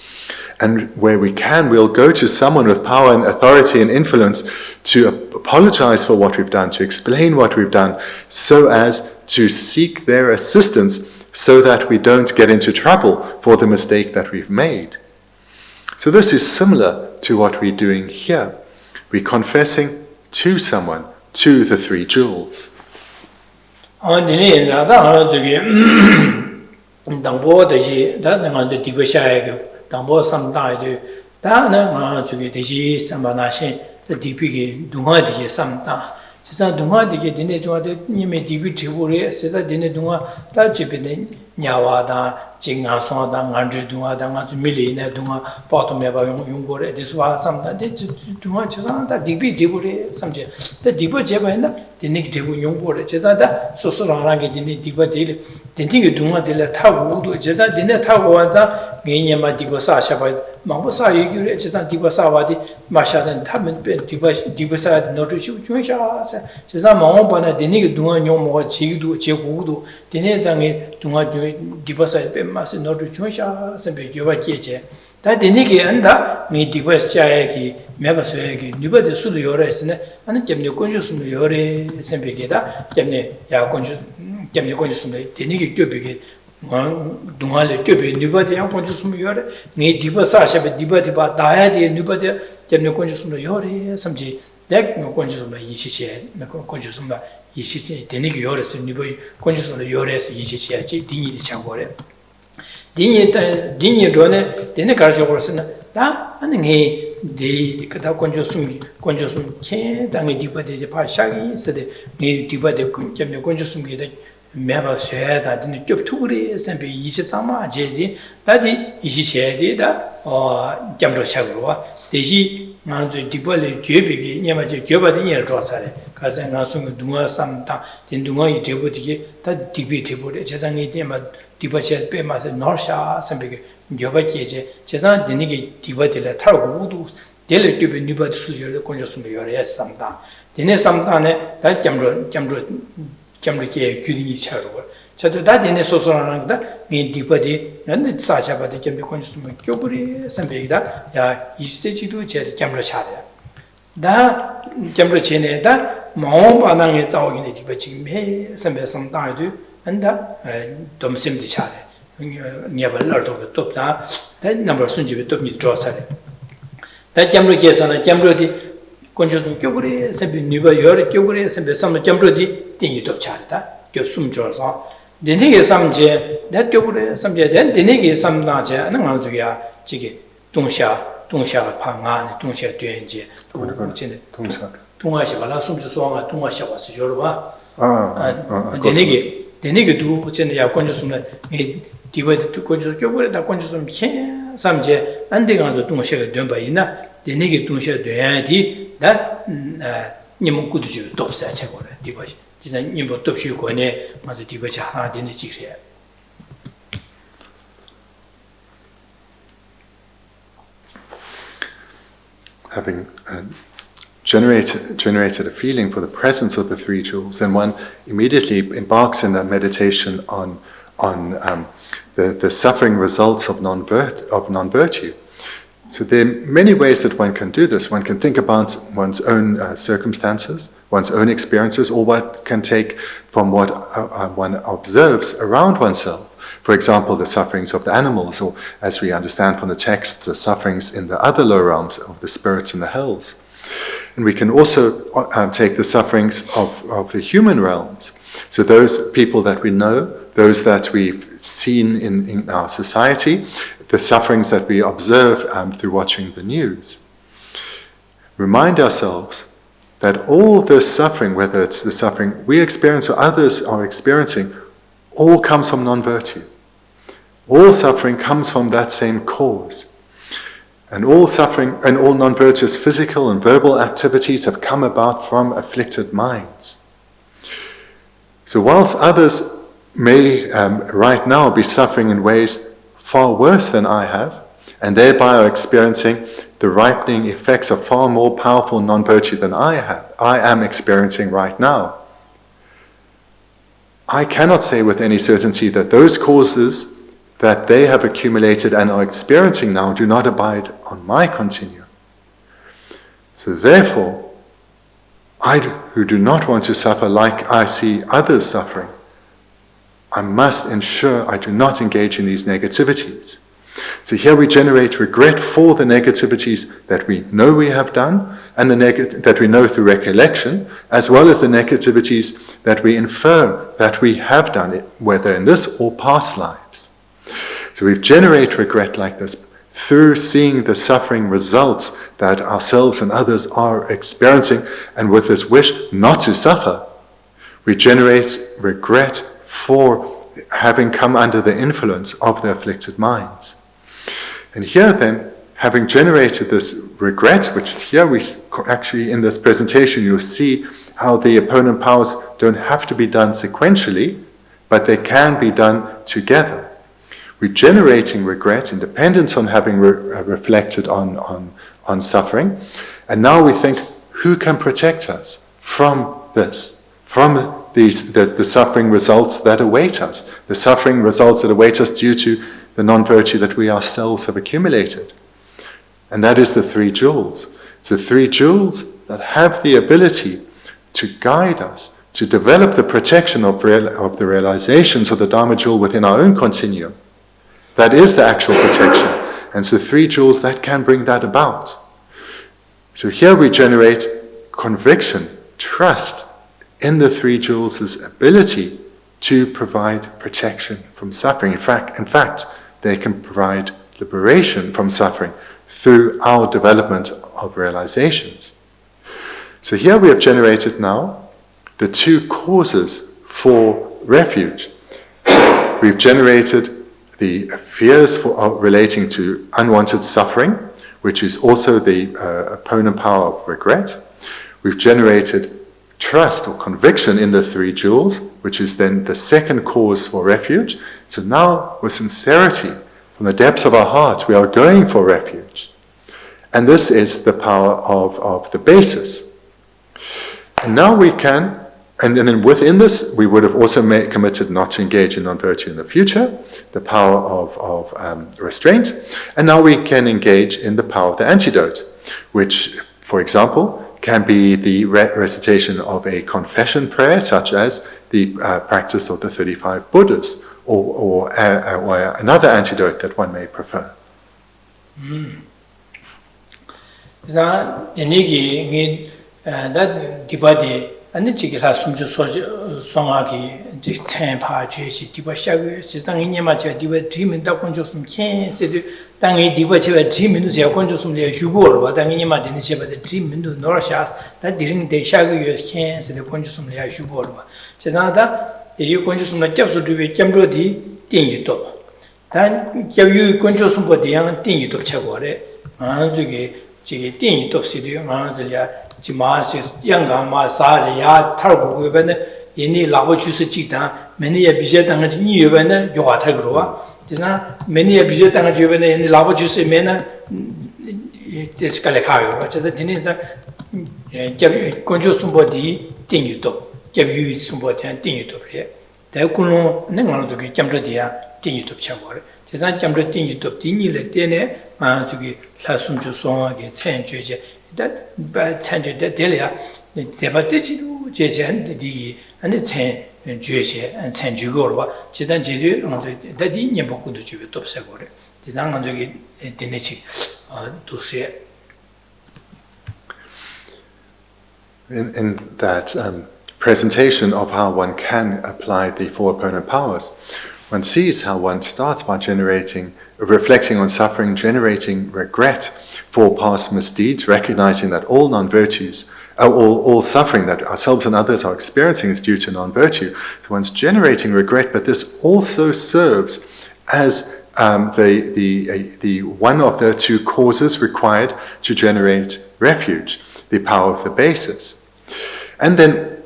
And where we can, we'll go to someone with power and authority and influence to apologize for what we've done, to explain what we've done, so as to seek their assistance so that we don't get into trouble for the mistake that we've made. So this is similar to what we're doing here. We're confessing to someone, to the three jewels. Dambo samdai de da na ma chu ge de ji samana shin de dipi ge dunga de samta sesa dunga de ge dine jo de ni me dipi thibu re sesa dine dunga ta chipe de nyawa da jinga so da ngandre dunga da nga chu mili ne dunga pa to me ba yung go re de swa samta de dunga chesa da dipi thibu re samje de dipo je ba na dine ge thibu yung go re chesa da so so ra ge dine dipa de Denting dunga de la tabu, Jeza dine tabuanza, Ganyama dibosa shabad, Mambosa yuri, Jezan dibosawadi, Mashadan Taman dibosa notichu, Jeza Mamobana, Denig dunga yomo, Chidu, Chegudu, Dinezangi, Dunga dibosa, Mas notichusha, Sembe Yuva Kiche. That Denigi anda, me dibos Chayaki, Mabasuagi, Nuba de Sulu Yores, and Jamne Conjus Yore, Sembegeda, Jamne Yaconjus. Jamne Conjus, Denigi Tubig, Dunga Tubi, Nubadi, and Conjus Yore, me dibasa, Diba, Diadi, Nubadi, Jamne Conjus Yore, some J, Deck no Conjus Yishi, Conjusuma, Yishi, Denigi Yores, Nubi, Conjus Yores, Yishi, Dini Changore. Dini Done, Denecarjo Horsena, da, and he, the Kata Conjusum, Ken, Dangi Diba de Pashagi, said the Diba de Conjusum, Meva said that in the Jopturi, Sempe Yisama, Jezi, that Yishi, or Jamdo Shagua, the Ji, Manzo Dibole, Jubigi, Yamaji, Jobadin, Rosare, Kazan Nasum, Duma, some time, then Duma, Jibuti, that Dibi, Chesani, Dibachet, Bemas, Norsha, Sempe, Jobaki, Chesan, Denigi, Dibatilla, Targu, Dele Dubi, Nuba, Sujo, Conjusum, yes, some time. Then some time, that Jamdo. Jamrike, Kuni Charu. Chadu that in a social mean Dipadi, and it's such about the Jambi Consumer Kyoburi, Sambega, Ya, Istitu, Jamra Chada. Da Jamra Chene, da, Mom Anang is our in the Tibetan, some time, and that Dom Sim the Chade. Never learned of the top that number soon you took me to draw Sade. That Jamrike and a Jamrodi. Conjusum Kyoburi, Sempi Nuba Yori Kyoburi, Sempi some Jambrodi, Dingy of Charita, Gyopsum Jorsa. The Nigi some J, that Kyoburi, some J, then the Nigi some Naja, and Anzuya, Chigi, Tungsha, Pangan, Tungsha Duenje, Tungasha, Sum Song, Tungasha was Yoruba. The Nigi do Chenia Conjusum, divided to Conjus Kyoburi, the Conjusum Ken, some J, and the Ganzo Tungsha Dumbaina, the Nigi Tungsha Duenti. That Nimu could do top such a one, Divash. This is Nimbo Topshu Kone, Mother Divacha, in the Chikria. Having generated a feeling for the presence of the three jewels, then one immediately embarks in that meditation on the suffering results of non-virtue. So there are many ways that one can do this. One can think about one's own circumstances, one's own experiences, or what can take from what one observes around oneself. For example, the sufferings of the animals, or as we understand from the text, the sufferings in the other lower realms of the spirits in the hells. And we can also take the sufferings of the human realms. So those people that we know, those that we've seen in our society, the sufferings that we observe through watching the news. Remind ourselves that all this suffering, whether it's the suffering we experience or others are experiencing, all comes from non-virtue. All suffering comes from that same cause. And all suffering and all non-virtuous physical and verbal activities have come about from afflicted minds. So whilst others may right now be suffering in ways far worse than I have, and thereby are experiencing the ripening effects of far more powerful non-virtue than I am experiencing right now, I cannot say with any certainty that those causes that they have accumulated and are experiencing now do not abide on my continuum. So therefore, I who do not want to suffer like I see others suffering, I must ensure I do not engage in these negativities. So here we generate regret for the negativities that we know we have done, and that we know through recollection, as well as the negativities that we infer that we have done, whether in this or past lives. So we generate regret like this through seeing the suffering results that ourselves and others are experiencing, and with this wish not to suffer, we generate regret for having come under the influence of the afflicted minds. And here then, having generated this regret, which here we actually in this presentation you'll see how the opponent powers don't have to be done sequentially, but they can be done together. We're generating regret in dependence on having reflected on suffering. And now we think, who can protect us from this? From the suffering results that await us. The suffering results that await us due to the non-virtue that we ourselves have accumulated. And that is the three jewels. It's the three jewels that have the ability to guide us, to develop the protection of the realizations of the Dharma jewel within our own continuum. That is the actual protection. And it's the three jewels that can bring that about. So here we generate conviction, trust in the three jewels' ability to provide protection from suffering. In fact, they can provide liberation from suffering through our development of realizations. So here we have generated now the two causes for refuge. We've generated the fears relating to unwanted suffering, which is also the opponent power of regret. We've generated trust or conviction in the three jewels, which is then the second cause for refuge. So now, with sincerity, from the depths of our hearts, we are going for refuge. And this is the power of the basis. And now we can, and then within this, we would have also committed not to engage in non-virtue in the future, the power of restraint. And now we can engage in the power of the antidote, which, for example, can be the recitation of a confession prayer, such as the practice of the 35 Buddhas, or another antidote that one may prefer. And the chicken has some just songaki, just 10 parties, Tiba Shaggy, Sisang in Yamacha, Tiba team and Dakonjosum can say the Tangi Tiba team into the Akonjosum, Shubor, but Tangi Yamacha, the team into Norshas, that didn't they Shaggy can say the Konjosum Shubor. Chesada, if you Konjosum like Gyatso to be Cambrodi, Tingy top. Then you Konjosum for the young Tingy top Chagore, Anzuki, Chigi Tingy top city, Manzalia. Jimas young ma Saja ya Targo when any lava juice chita, many a bijet and a new when you are Tagroa. Tis not many a bijet and a juven in the lava juice mena Scalacayo, but as a dinner conjure somebody, ting you top, give you somebody and ting you top here. There could no Nangazuki Cambradia, ting you top chawar. Tis not Cambra ting you top, tinny let dinner, and to get Lasum Song against Saint George. That bad tangent that Delia, the Zebatici, Jeje and the D, and the 10 Jeje and Saint Jugorwa, Chidan Jidu, and the Dinya Boku to Juve top Sagore. This Nanganzogi Denichi to say. In that presentation of how one can apply the four opponent powers, one sees how one starts by reflecting on suffering, generating regret for past misdeeds, recognizing that all non-virtues all suffering that ourselves and others are experiencing is due to non-virtue. So one's generating regret, but this also serves as the one of the two causes required to generate refuge, the power of the basis. And then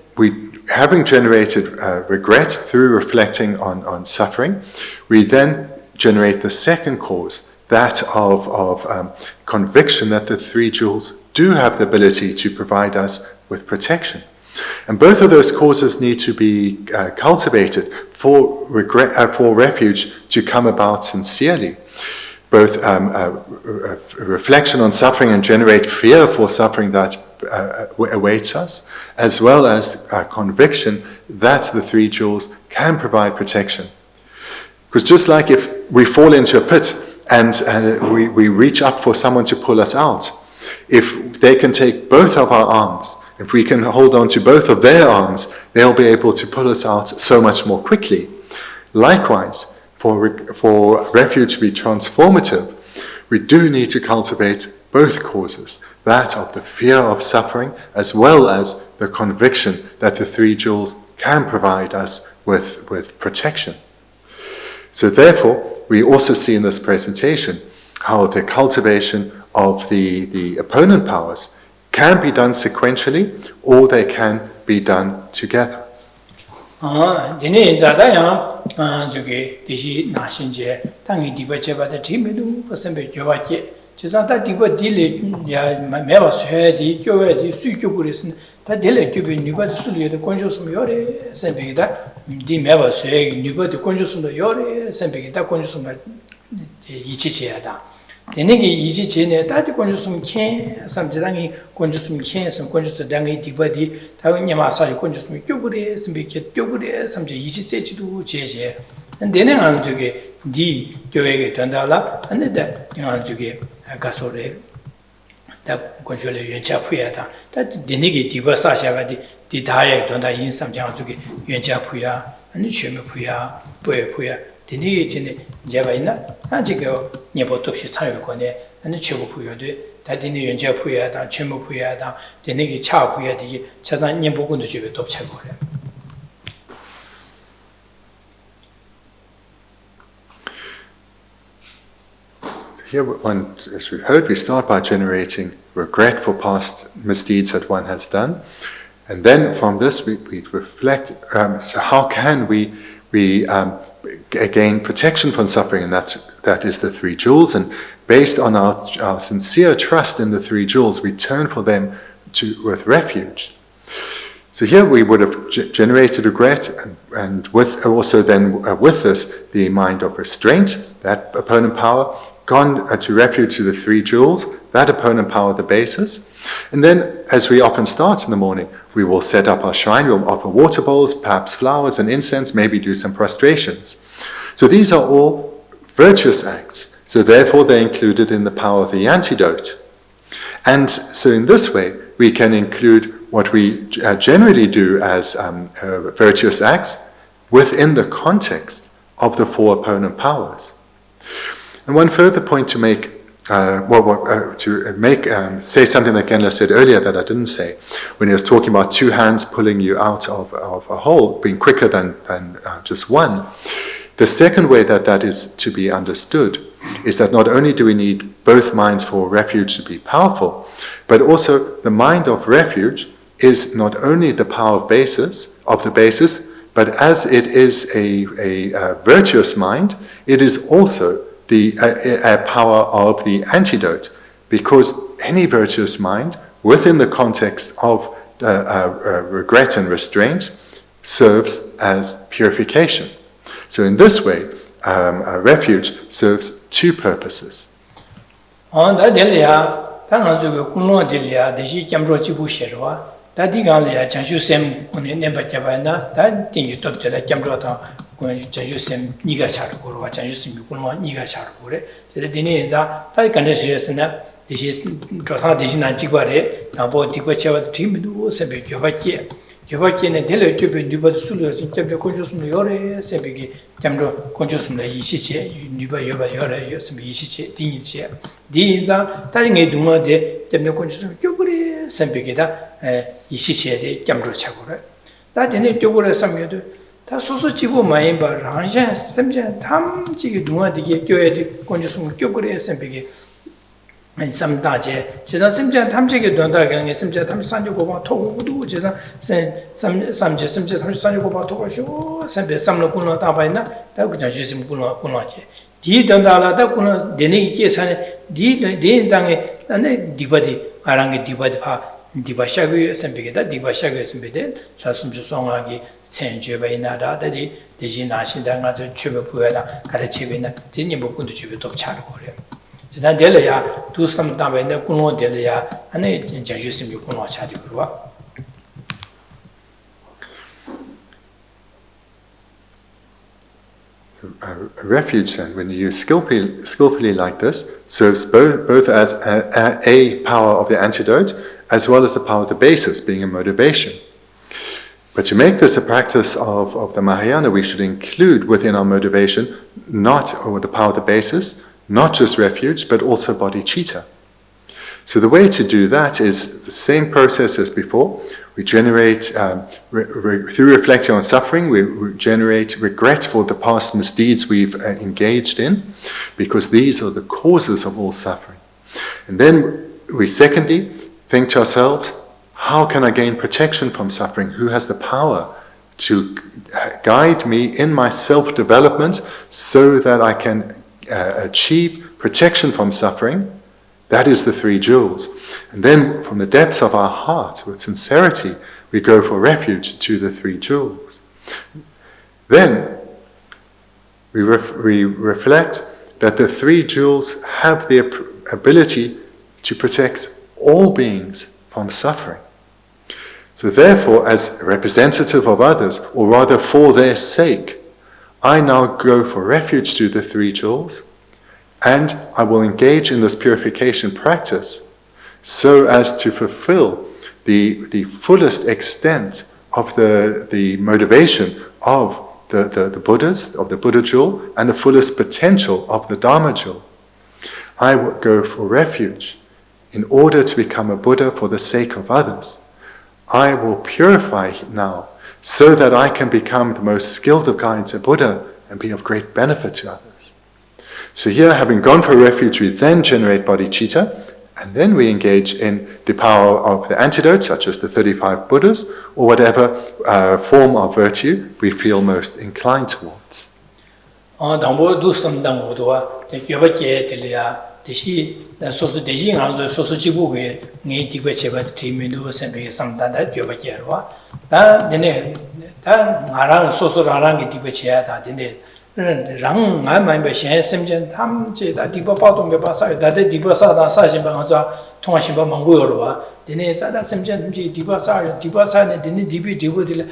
having generated regret through reflecting on suffering, we then generate the second cause, that of conviction that the three jewels do have the ability to provide us with protection. And both of those causes need to be cultivated for refuge to come about sincerely. Both reflection on suffering and generate fear for suffering that awaits us, as well as conviction that the three jewels can provide protection. Because just like if we fall into a pit and we reach up for someone to pull us out, if they can take both of our arms, if we can hold on to both of their arms, they'll be able to pull us out so much more quickly. Likewise, for refuge to be transformative, we do need to cultivate both causes, that of the fear of suffering, as well as the conviction that the three jewels can provide us with protection. So therefore, we also see in this presentation how the cultivation of the opponent powers can be done sequentially, or they can be done together. Denegi yiji chene dati konjusum ken samjidangi konjusum ken sam konjusum dangi dibadi ta nyama sa konjusum kyogure simbe kyogure samje yiji chechidu jeje dene ngan joge di 교회에 된다라 안데 ngan joge gasore da konjole yencha puyada da denegi diba sa샤가 di daye 된다 인 samjang joge yencha puya 아니 cheme puya boye puya denegi chene 제가 있나 아직요 예보도 없이 차요거네 아니 최고 부여돼 다디니 연자 부여다 최모 부여다 되네기 차 부여되기 차산 예보군도 집에 돕차고래. Here, as we heard, we start by generating regret for past misdeeds that one has done, and then from this we reflect. So how can we gain protection from suffering, and that is the three jewels. And based on our sincere trust in the three jewels, we turn for them with refuge. So here we would have generated regret, and with also then with this the mind of restraint, that opponent power, gone to refuge to the three jewels, that opponent power, the basis. And then, as we often start in the morning, we will set up our shrine, we'll offer water bowls, perhaps flowers and incense, maybe do some prostrations. So these are all virtuous acts, so therefore they're included in the power of the antidote. And so in this way, we can include what we generally do as virtuous acts within the context of the four opponent powers. And one further point to make, say something that Genla said earlier that I didn't say, when he was talking about two hands pulling you out of a hole, being quicker than just one. The second way that is to be understood is that not only do we need both minds for refuge to be powerful, but also the mind of refuge is not only the power of the basis, but as it is a virtuous mind, it is also the power of the antidote, because any virtuous mind within the context of regret and restraint serves as purification. So in this way, refuge serves two purposes. Janjusem niga charukuru, Janjusem Kulma niga charukure. The Dineza, Tai Kandasina, this is Drotha Dizina Chiguare, Nabo Tiguacha, Timidu, Sebi, Yovakia. Yovakia and Dele Tubin, Nuba Sulus, Tabio Conjusum Yore, Sebi, Jamdo, Conjusum Ishiche, Nuba Yoba Yore, Yosum Ishiche, Diniche. Dinza, Taring Duma de Tabio Conjusum, Yogure, 선비게다 이시체에 겸로 차고래 다 되네 쪽으로 삼여도 다 소소 집어 많이 봐 라샤 샘제 탐지게 누가디게 교회디 건주숨 교그래 선비게 삼다제 지상 심지어 탐지게 된다 그냥 심지어 탐산주고바 토고도 지상 삼제 심지어 탐산주고바 토고쇼 선비 삼로 군로 다바이나 다 그냥 주심 군로지 디 된다라다 군로 되네 계산에 디 대장에 나네 디바디 아랑게 디바디 파 디바샤고 선비게다 디바샤고 선비데 사숨주 송하기 천주베이나다 다디 대진나신다 가서 주베 부여다 가르치베나 디니 먹고도 주베 또 차로 그래 지난 될래야 두 삼다베네 군로 될래야 안에 자주심이 군로 차디고 와 So a refuge then, when you use skillfully like this, serves both as a power of the antidote, as well as the power of the basis, being a motivation. But to make this a practice of the Mahayana, we should include within our motivation, or the power of the basis, not just refuge, but also bodhicitta. So the way to do that is the same process as before. We generate, through reflecting on suffering, we generate regret for the past misdeeds we've engaged in, because these are the causes of all suffering. And then we secondly think to ourselves, how can I gain protection from suffering? Who has the power to guide me in my self-development so that I can achieve protection from suffering? That is the three jewels. And then from the depths of our heart, with sincerity, we go for refuge to the three jewels. Then we reflect that the three jewels have the ability to protect all beings from suffering. So therefore, as a representative of others, or rather for their sake, I now go for refuge to the three jewels, and I will engage in this purification practice so as to fulfill the fullest extent of the motivation of the Buddhas, of the Buddha jewel, and the fullest potential of the Dharma jewel. I will go for refuge in order to become a Buddha for the sake of others. I will purify now so that I can become the most skilled of guides, a Buddha, and be of great benefit to others. So here, having gone for refuge, we then generate bodhicitta, and then we engage in the power of the antidote, such as the 35 Buddhas, or whatever form of virtue we feel most inclined towards. rang ngai mai ba shen semjen tham che da di ba pa dong be ba sa da de di ba sa da sa jin ba nga za thong shin ba mang go yo wa de ne sa da semjen ji di ba sa ne de ne di bi de bo de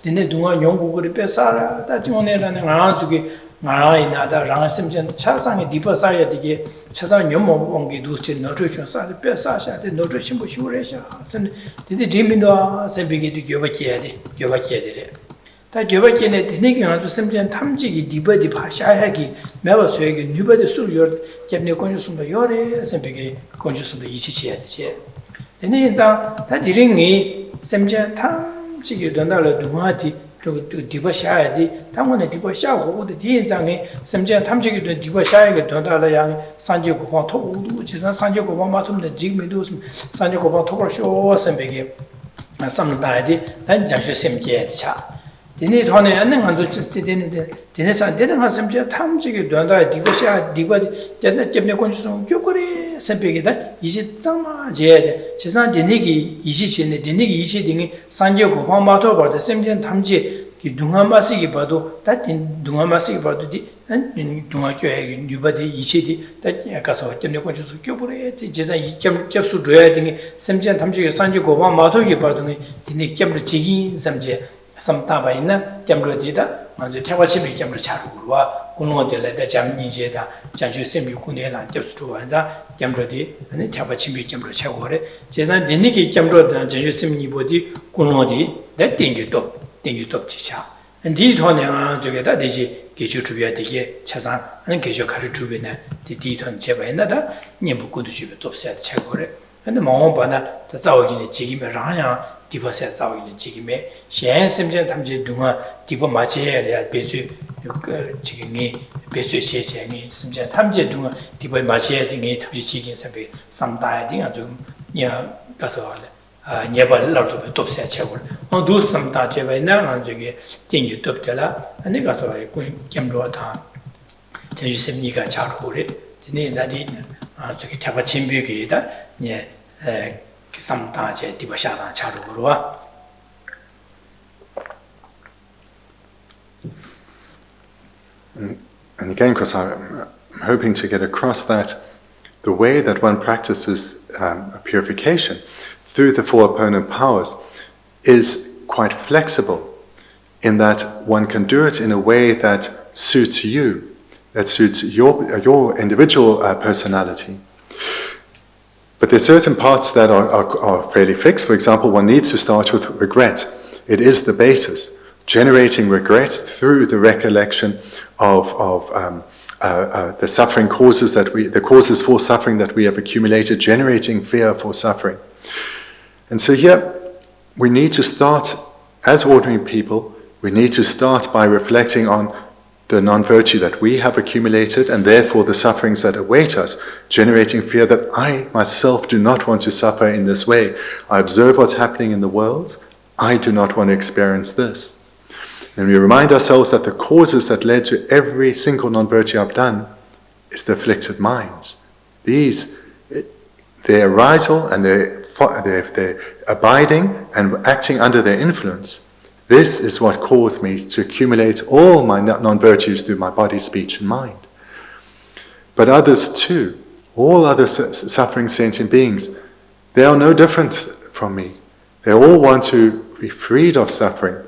ne dung ga nyong go go be sa ra da ji mo ne da ne nga zu ge nga ina da rang semjen cha sang ge di ba sa ya de ge cha sang nyom mo ong ge du che no zhe chuan sa de be sa sha de no zhe xin bu shu re sha sen de de di min do se bi ge de gyo ba che de 다 교박에는 드네기 아주 심지어 탐지기 디버디 파샤하기 매버 소에게 뉴버디 술요 잡네 건주숨도 요래 선배게 건주숨도 이치치야 되지 내내 자 다디링이 심지어 탐지기 된다를 누마티 또 디버샤야디 당원의 디버샤고도 디인장에 심지어 탐지기 된 디버샤에게 된다를 양 산지고방 토우도 지산 산지고방 마tum데 지금도 산지고방 토벌쇼 선배게 삼다디 단 장수 심지에 차 디네 돈에 안는 간주 짓지 디네 산데는 하심지 탐지게 된다 디고샤 디고 전에 접내 건주송 교거리 선배기다 이제 장마 제데 지산 디네기 이지치네 디네기 이지 등이 산지고 방마토 버데 심진 탐지 기 둥하마시기 봐도 다 둥하마시기 봐도 디 둥하교에 뉴바디 이치디 다 가서 접내 건주송 교거리 지산 이점 접수 줘야 등이 심진 탐지게 산지고 방마토기 봐도 디네 접을 지긴 삼제 samtaba ina jamro dida manzo tewa chibi jamro charu gurwa kunwa dila da jamni je da janju sembi kunde la jabsu tu wanza jamro di ane tewa chibi jamro charu gore jezan dini ki jamro da janju sembi bodi kunwa di da tingyu top chicha di thone nga joge da deji gejo tubiya dige chasan ane gejo kari tubi na di thone cheba ina da nyembu kundu chibi top sayat charu gore 근데 마음바나 자오기네 지기메 라야 디버세 자오기네 지기메 셴 심제 담제 누가 디버 마치에야 베수 지기니 베수 제제니 심제 담제 누가 디버 마치에 등이 탑지 지긴 선배 상다야 등아 좀야 가서 예발라도 돕세 채울 어두 삼다 제베나 안저게 띵이 돕더라 아니 가서 겸로다 제주sem니가 자로래 진이 자리 저기 잡아 침비게다 예 삼다제 디버샤다 자로로와 And again, because I'm hoping to get across that the way that one practices purification through the four opponent powers is quite flexible in that one can do it in a way that suits you, that suits your individual personality. But there's certain parts that are fairly fixed. For example, one needs to start with regret. It is the basis. Generating regret through the recollection of the suffering causes the causes for suffering that we have accumulated, generating fear for suffering. And so here, we need to start, as ordinary people, we need to start by reflecting on the non-virtue that we have accumulated and therefore the sufferings that await us, generating fear that I myself do not want to suffer in this way. I observe what's happening in the world. I do not want to experience this. And we remind ourselves that the causes that led to every single non-virtue I've done is the afflicted minds. Their arisal and their abiding and acting under their influence, this is what caused me to accumulate all my non-virtues through my body, speech and mind. But others too, all other suffering sentient beings, they are no different from me. They all want to be freed of suffering.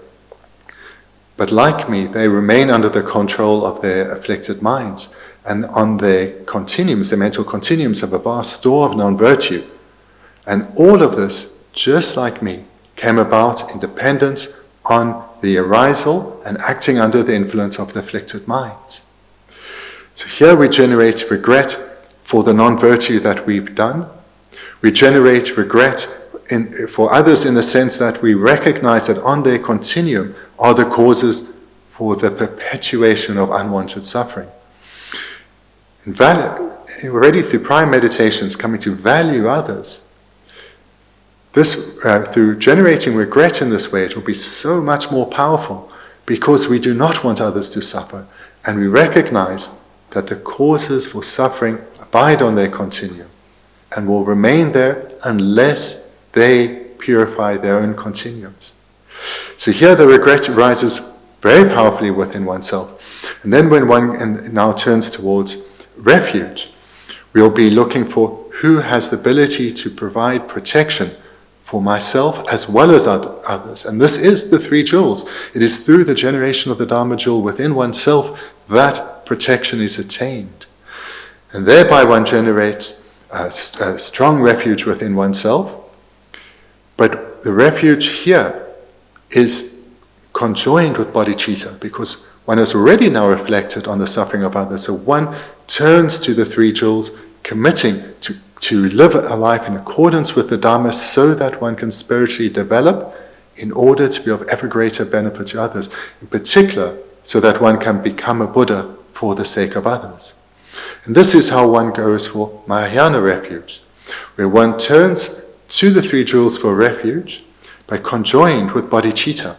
But like me, they remain under the control of their afflicted minds. And on their continuums, their mental continuums, have a vast store of non-virtue. And all of this, just like me, came about in dependence on the arisal and acting under the influence of the afflicted minds. So here we generate regret for the non-virtue that we've done. We generate regret for others in the sense that we recognize that on their continuum are the causes for the perpetuation of unwanted suffering. Already through prior meditations, coming to value others, this through generating regret in this way, it will be so much more powerful because we do not want others to suffer, and we recognize that the causes for suffering abide on their continuum and will remain there unless they purify their own continuums. So here the regret arises very powerfully within oneself. And then when one now turns towards refuge, we'll be looking for who has the ability to provide protection for myself as well as others. And this is the three jewels. It is through the generation of the Dharma jewel within oneself that protection is attained. And thereby one generates a strong refuge within oneself. But the refuge here is conjoined with bodhicitta because one has already now reflected on the suffering of others. So one turns to the three jewels, committing to live a life in accordance with the Dharma so that one can spiritually develop in order to be of ever greater benefit to others. In particular, so that one can become a Buddha for the sake of others. And this is how one goes for Mahayana refuge, where one turns to the three jewels for refuge, but conjoined with bodhicitta.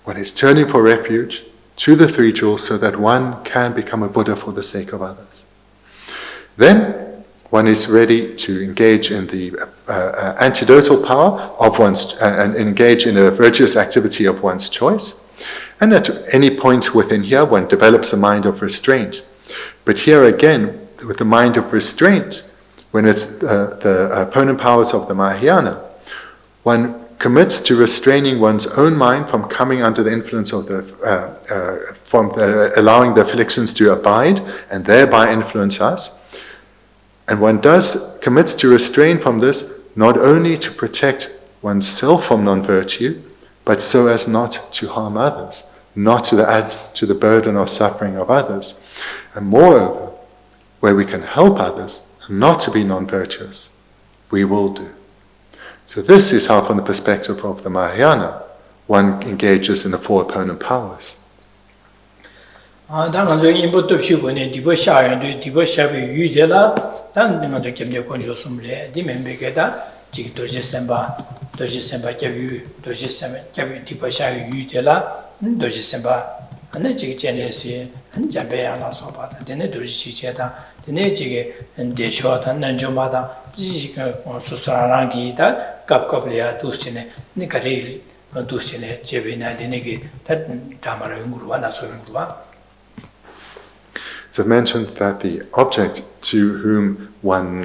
One is turning for refuge to the three jewels so that one can become a Buddha for the sake of others. Then one is ready to engage in the antidotal power of one's, and engage in a virtuous activity of one's choice. And at any point within here, one develops a mind of restraint. But here again, with the mind of restraint, when it's the opponent powers of the Mahayana, one commits to restraining one's own mind from coming under the influence of allowing the afflictions to abide and thereby influence us. And one commits to restrain from this not only to protect oneself from non-virtue, but so as not to harm others, not to add to the burden of suffering of others. And moreover, where we can help others not to be non-virtuous, we will do. So this is how, from the perspective of the Mahayana, one engages in the four opponent powers. So I've mentioned that the object to whom one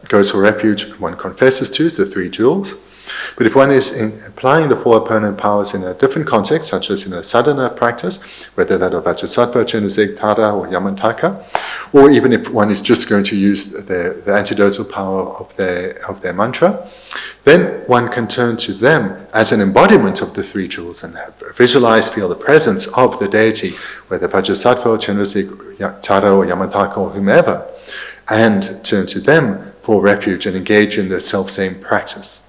goes for refuge, one confesses to, is the three jewels. But if one is applying the four opponent powers in a different context, such as in a sadhana practice, whether that of Vajrasattva, Chenusek, Tara, or Yamantaka, or even if one is just going to use the antidotal power of their mantra, then one can turn to them as an embodiment of the three jewels and visualize, feel the presence of the deity, whether Vajrasattva, Chenusek, Tara, or Yamantaka, or whomever, and turn to them for refuge and engage in the self-same practice.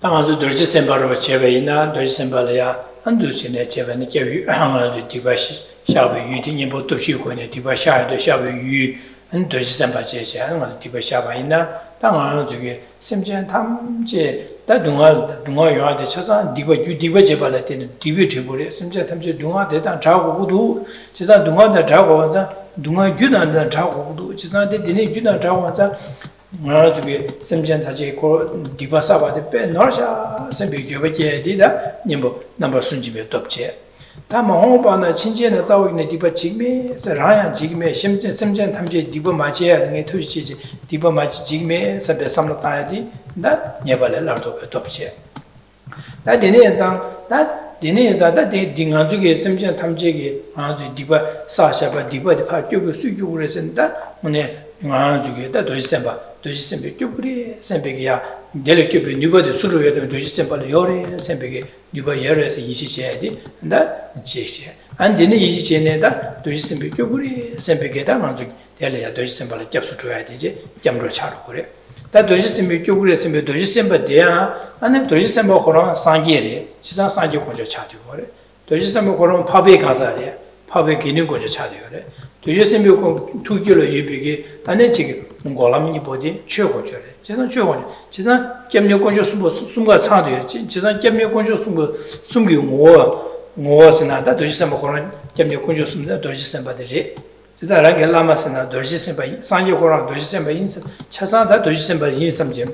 당한도 dorje semba로 제베이나 dorje sem발이야 안두신의 제베니 개위 항아도 디바시 샤베 유딩이 뭐 도시고네 디바샤도 샤베 유 안도시 sem바제제 하는 거 디바샤바이나 당한도 저기 심전 탐제 다 동화 요한테 쳐서 디바 제발할 때는 디비 되버려 심전 탐제 동화 대단 자고도 지사 동화다 자고서 동화 규단다 자고도 지사한테 되네 규단 자고서 나중에 심전 다시 고 디바사바데 빼 너샤 sem비교베제 디다 님보 넘버 순지베 덥제 다만 홍바나 친제나 자오이네 디바 지메 서라야 지메 심전 탐제 디바 마제야 네 토시지 디바 마지 지메 서베 삼나타야디 다 네발레 라도 덥제 다 디네상 다 디네자다 딩안주게 심전 탐제게 아주 디바 사샤바 디바데 파교고 수교고 그랬는다 오늘 아주게 다 도시 sembe kyukuri sembe기야 델레kyube 뉴버데 수루에도 도시 sem발 요레 sembe게 뉴버 열에서 이시제야디 나 제시 안데네 이시제네다 도시 sembe kyukuri sembe게다 만주 델레야 도시 sem발 겹수 줘야 되지 점로 차로 그래 다 도시 sembe kyukuri sembe 도시 sembe데야 안에 도시 sembe 호랑 상게레 지상 상게 고저 차도 그래 도시 sembe 호랑 파베 가자레 파베 기능 고저 차도 그래 도시 sembe 투기로 예비게 안에 지금 몽골람니 보디 최고죠래. 지상 최고네. 지상 겸력 건조 숨과 차도 지상 겸력 건조 숨기 오스나다 도시선 거는 겸력 건조 숨다 도시선 받으리. 지상 랑게 라마스나 도시선 바 상계 거랑 도시선 바 인사 차상다 도시선 바 인삼제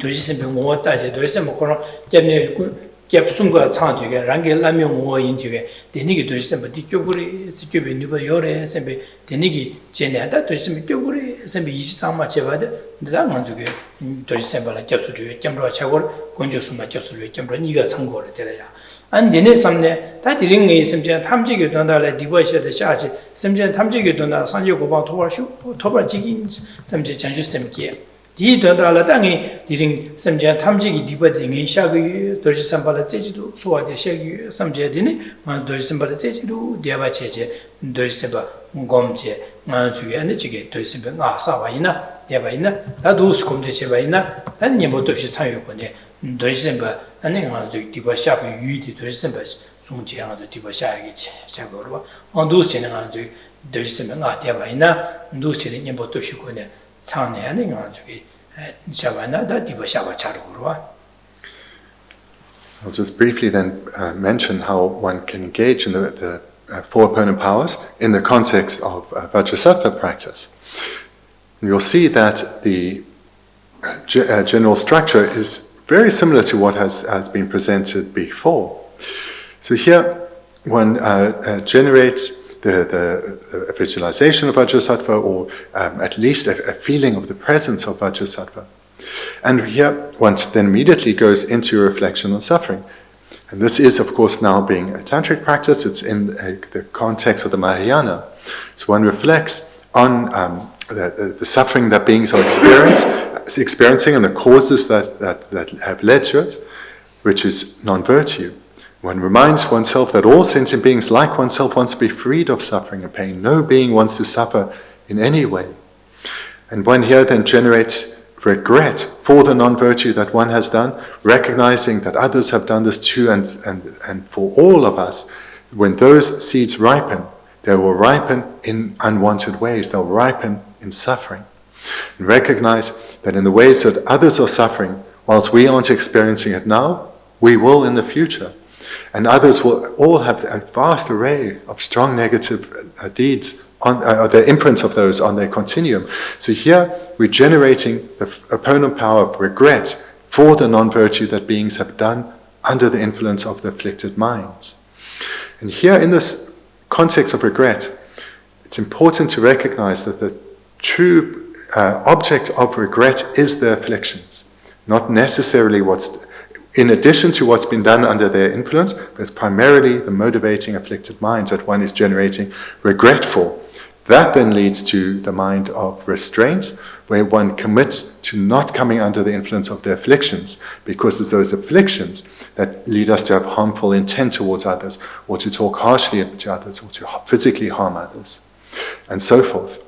도시선 오다제 도시선 거는 겸력 겹숨과 차도게 랑게 라명 오 인티게 데니기 도시선 바 디교부리 스교베 뉴버 요레 셈베 데니기 제네다 도시선 교부리 셈베 23마 제바데 다 만족에 도시선 바라 겹수주에 겸로 차고 건조수마 겹수주에 겸로 니가 참고를 되려야 안 데네 삼네 다 디링이 셈제 탐지게 돈달에 디버셔데 샤지 셈제 탐지게 돈다 상제 고방 토바지기 셈제 전주sem기에 디 돈달라 땅이 디링 셈제 탐지기 디버딩이 샤기 도시선 바라 제지도 소화데 샤기 셈제디니 만 도시선 바라 제지도 디아바체제 도시선 바 곰제 만주에 안지게 도시선 바 아사와이나 디아바이나 다도 스콤데 제바이나 단 님보 도시 사요고네 도시선 바 아니 만주 디바샤비 유디 도시선 바 송지양도 디바샤기 자고로 언도스체는 안주 도시선 바 디아바이나 도시는 님보 도시고네 상내 안에 가지고 샤바나다 디바샤바 차르고와 I'll just briefly then mention how one can engage in the four opponent powers in the context of Vajrasattva practice. And you'll see that the general structure is very similar to what has been presented before. So here one generates the visualization of Vajrasattva, or at least a feeling of the presence of Vajrasattva. And here one then immediately goes into reflection on suffering. And this is, of course, now being a tantric practice. It's in the context of the Mahayana. So one reflects on the suffering that beings are experiencing and the causes that have led to it, which is non-virtue. One reminds oneself that all sentient beings, like oneself, wants to be freed of suffering and pain. No being wants to suffer in any way. And one here then generates regret for the non-virtue that one has done, recognizing that others have done this too, and for all of us, when those seeds ripen, they will ripen in unwanted ways, they'll ripen in suffering. And recognize that in the ways that others are suffering, whilst we aren't experiencing it now, we will in the future. And others will all have a vast array of strong negative deeds, the imprints of those on their continuum. So here we're generating the opponent power of regret for the non-virtue that beings have done under the influence of the afflicted minds. And here in this context of regret, it's important to recognize that the true object of regret is the afflictions, not necessarily in addition to what's been done under their influence, but it's primarily the motivating afflicted minds that one is generating regret for. That then leads to the mind of restraint, where one commits to not coming under the influence of the afflictions, because it's those afflictions that lead us to have harmful intent towards others, or to talk harshly to others, or to physically harm others, and so forth.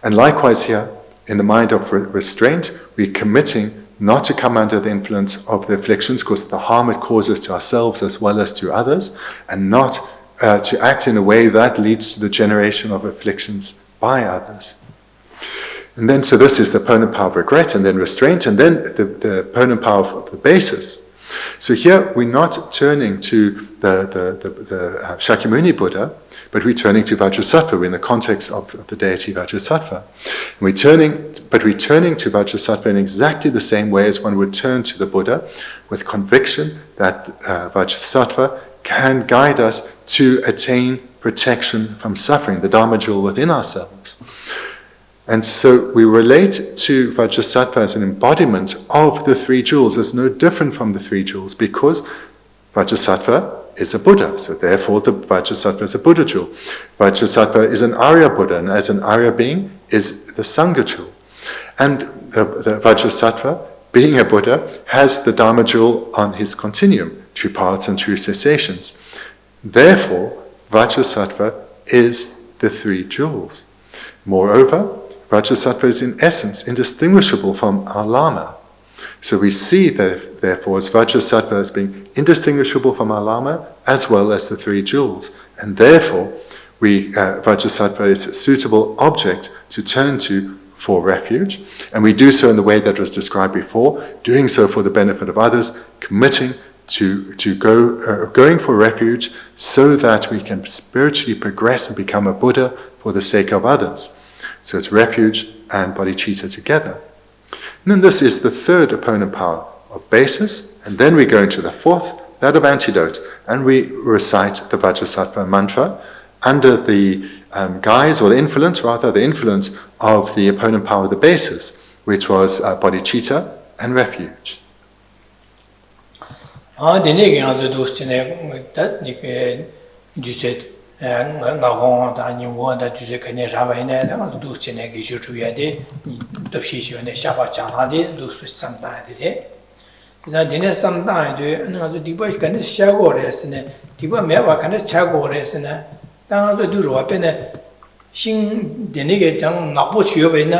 And likewise here, in the mind of restraint, we're committing not to come under the influence of the afflictions because of the harm it causes to ourselves as well as to others, and not to act in a way that leads to the generation of afflictions by others. And then, so this is the opponent power of regret, and then restraint, and then the opponent power of the basis. So here we're not turning to the Shakyamuni Buddha, but we're turning to Vajrasattva. We're in the context of the deity Vajrasattva. And we're turning to Vajrasattva in exactly the same way as one would turn to the Buddha, with conviction that Vajrasattva can guide us to attain protection from suffering, the Dharma jewel within ourselves. And so we relate to Vajrasattva as an embodiment of the three jewels. It's no different from the three jewels because Vajrasattva is a Buddha. So therefore the Vajrasattva is a Buddha jewel. Vajrasattva is an Arya Buddha, and as an Arya being is the Sangha jewel. And the Vajrasattva, being a Buddha, has the Dharma jewel on his continuum, true paths and true cessations. Therefore, Vajrasattva is the three jewels. Moreover, Vajrasattva is in essence indistinguishable from our Lama. So we see therefore as Vajrasattva as being indistinguishable from our Lama as well as the three jewels. And therefore, Vajrasattva is a suitable object to turn to for refuge. And we do so in the way that was described before, doing so for the benefit of others, committing to going for refuge so that we can spiritually progress and become a Buddha for the sake of others. So it's refuge and bodhicitta together. And then this is the third opponent power of basis, and then we go into the fourth, that of antidote, and we recite the Vajrasattva mantra under the guise, or the influence of the opponent power of the basis, which was bodhicitta and refuge. nga gong da ni wo da ju se kane ra bai ne da du che ne ge ju chu ya de do shi shi ne sha ba cha ha de du su sam da de za de ne sam da de na du di ba ka ne sha go re se ne di ba me ba ka ne cha go re se ne da nga zo du ro ba ne xin de ne ge jang na bo chu yo bai ne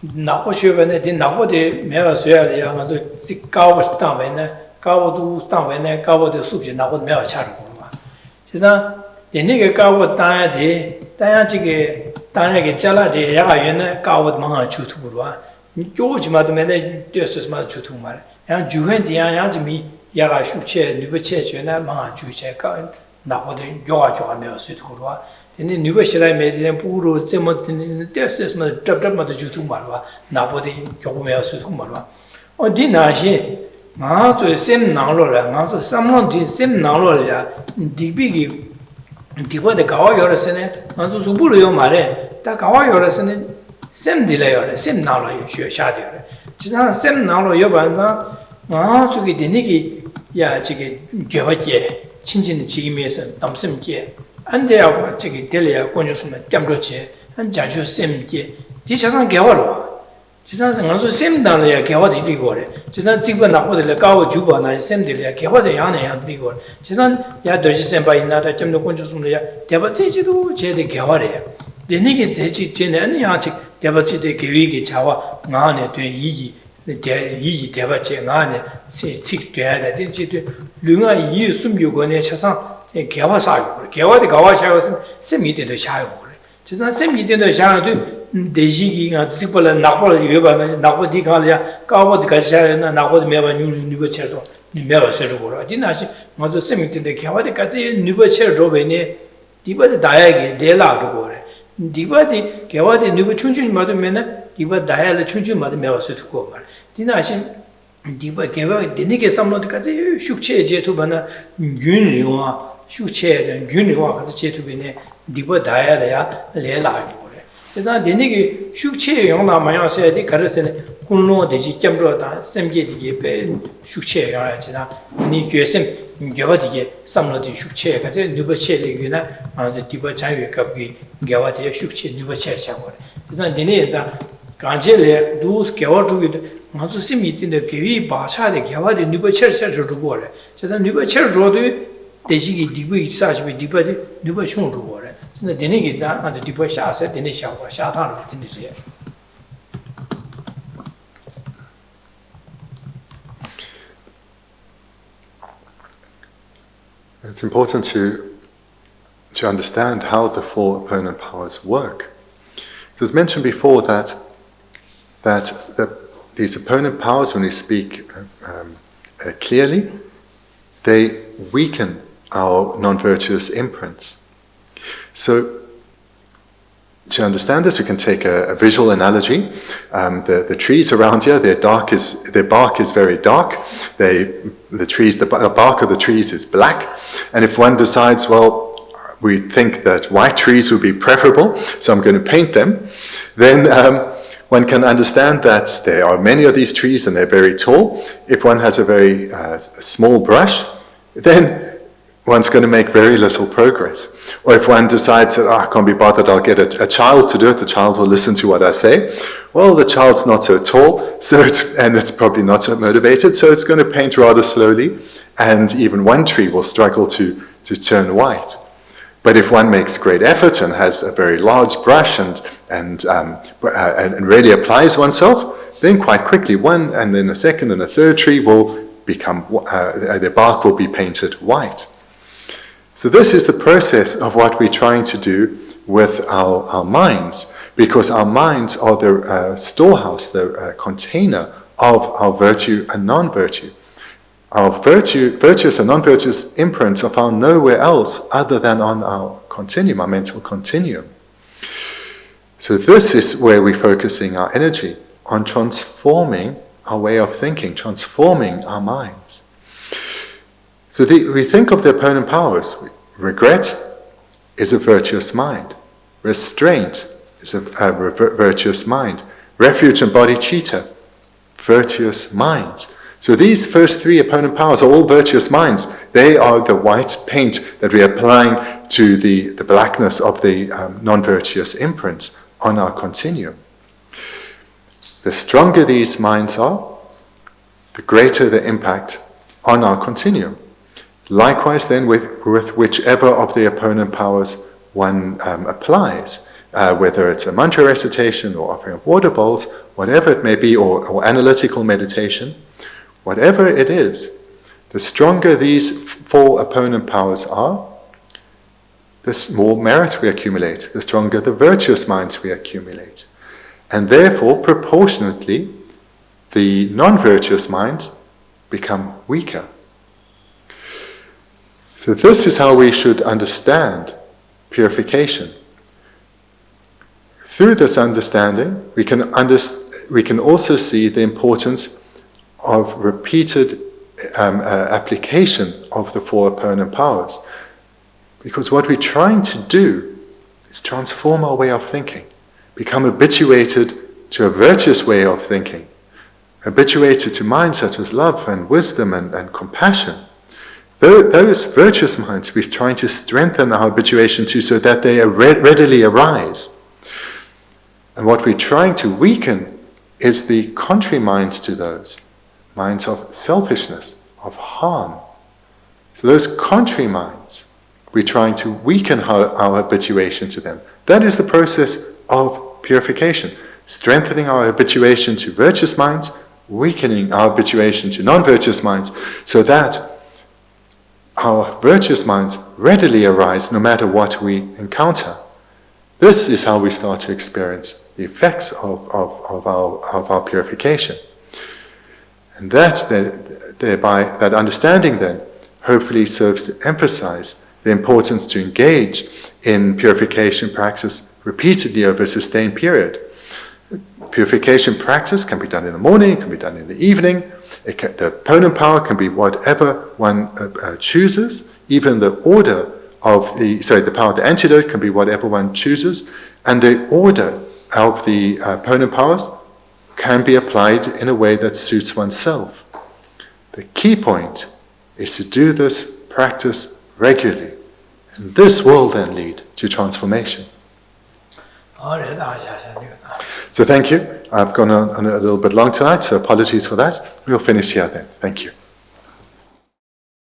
de na bo de me ba so ya de ya nga zo zi ka wo sta bai ne ka wo du sta bai ne ka wo de su ji na bo me ba cha ro ko ma ji za Bendigo kawo tanya de, tanya chige, tanya ke chala de yaga yun kawo mga chutu burwa. Kyo chima to mene desus ma chutu mar. Yang juhen diya yang chimi yaga shuche, nuba che chwe na mga chuche ka nako de yoga meo sutu burwa. Tene nuba shirai me de puro zemo desus ma drap ma to chutu marwa. Nako de yoga meo sutu marwa. O di na shi, nga zo sem nanglo la, nga zo samlong di sem nanglo la, digbi ki Diwa de gawa yore sene, manzu subulu yo mare, da gawa yore sene, sem dila yore, sem nalo yo, shio shadi yore. Chisang sem nalo yo banza, nga tsuki dini ki, ya chigi gyewa kye, chinchin chigi mesa, damsem kye, ande ya chigi dili ya konjo suma kyamdo che, an jajo sem kye, di chasang gyewa rwa. Chisang nga tsu sem dala ya gyewa di gore. Chisang jigwa nakwa dili gawa juba na sem dili ya gyewa di yana ya di gore. Chisang ya doji senpa ina da jamdo koncho sumla ya deba tsechido che di gyewa re. Denigi Dechi Jin and Yanchik, Devachi de Giri Chawa, Nane, to Yi Devachi, Nane, Sik to Ada, Denchi, Lunga Yi Sum Yugone Chasan, Gavasa, Gawa the Gawasha was semi to the Shire. Just not semi to the Shire, Deji and Tipple and Napoli, Napoli Galia, Gawa the Gasha and Napoli Meva New Certo, Meva Servo. I didn't ask was a semi to the Gawa the Gazi, New Certo, Diva the Diag, De La Gore. Diva the Gawa the New Chunju Mother Mena, Diva Dial Chunju Mother Meva Sutukomer. Didn't ask him Diva gave a Denike some of the Gazi, Shukche Jetubana, Yunua, Shukche, and Yunua as Chetubine, Diva Dial, Lela. It's not the nigger, Shukche, Yona, my own said, the Carson, Kuno, the Jambro, Sam Geti, Shukche, Yajana, Nikusem, Gavati, some of the Shukche, as a Nubache, and the Tiba Chai Kapi, Gavati, Shukche, Nubache. It's not the Neza, Gangele, those Gavatu with Matsusimit in the Kiwi, Basha, the Gavati, Nubache, to water. Just a Nubache road, the Jigi Dibu, such with Dibadi, Nubachun to water. The Denig is that, and the Dibu Shas, Denisha, Shatan, in this year. It's important to understand how the four opponent powers work. So it's mentioned before that these opponent powers, when we speak clearly, they weaken our non-virtuous imprints. So to understand this, we can take a visual analogy. The trees around here, their bark is very dark. The bark of the trees is black. And if one decides, well, we think that white trees would be preferable, so I'm going to paint them, then one can understand that there are many of these trees and they're very tall. If one has a very small brush, then one's going to make very little progress. Or if one decides that, I can't be bothered, I'll get a child to do it, the child will listen to what I say. Well, the child's not so tall, and it's probably not so motivated, so it's going to paint rather slowly, and even one tree will struggle to turn white. But if one makes great effort and has a very large brush and really applies oneself, then quite quickly one and then a second and a third tree will become, their bark will be painted white. So this is the process of what we're trying to do with our minds, because our minds are the storehouse, the container of our virtue and non-virtue. Our virtuous and non-virtuous imprints are found nowhere else other than on our continuum, our mental continuum. So this is where we're focusing our energy, on transforming our way of thinking, transforming our minds. So we think of the opponent powers. Regret is a virtuous mind. Restraint is a virtuous mind. Refuge and bodhicitta, virtuous minds. So these first three opponent powers are all virtuous minds. They are the white paint that we are applying to the blackness of the non-virtuous imprints on our continuum. The stronger these minds are, the greater the impact on our continuum. Likewise then with whichever of the opponent powers one applies, whether it's a mantra recitation or offering of water bowls, whatever it may be, or analytical meditation, whatever it is, the stronger these four opponent powers are, the more merit we accumulate, the stronger the virtuous minds we accumulate. And therefore, proportionately, the non-virtuous minds become weaker. So this is how we should understand purification. Through this understanding, we can also see the importance of repeated application of the four opponent powers. Because what we're trying to do is transform our way of thinking, become habituated to a virtuous way of thinking, habituated to minds such as love and wisdom and compassion. Those virtuous minds we're trying to strengthen our habituation to so that they readily arise. And what we're trying to weaken is the contrary minds to those, minds of selfishness, of harm. So those contrary minds we're trying to weaken our habituation to them. That is the process of purification. Strengthening our habituation to virtuous minds, weakening our habituation to non-virtuous minds, so that our virtuous minds readily arise no matter what we encounter. This is how we start to experience the effects of our purification. And that understanding then hopefully serves to emphasize the importance to engage in purification practice repeatedly over a sustained period. Purification practice can be done in the morning, it can be done in the evening. The opponent power can be whatever one chooses. Even the order of the power of the antidote can be whatever one chooses. And the order of the opponent powers can be applied in a way that suits oneself. The key point is to do this practice regularly. And this will then lead to transformation. So thank you. I've gone on a little bit long tonight, so apologies for that. We'll finish here then. Thank you.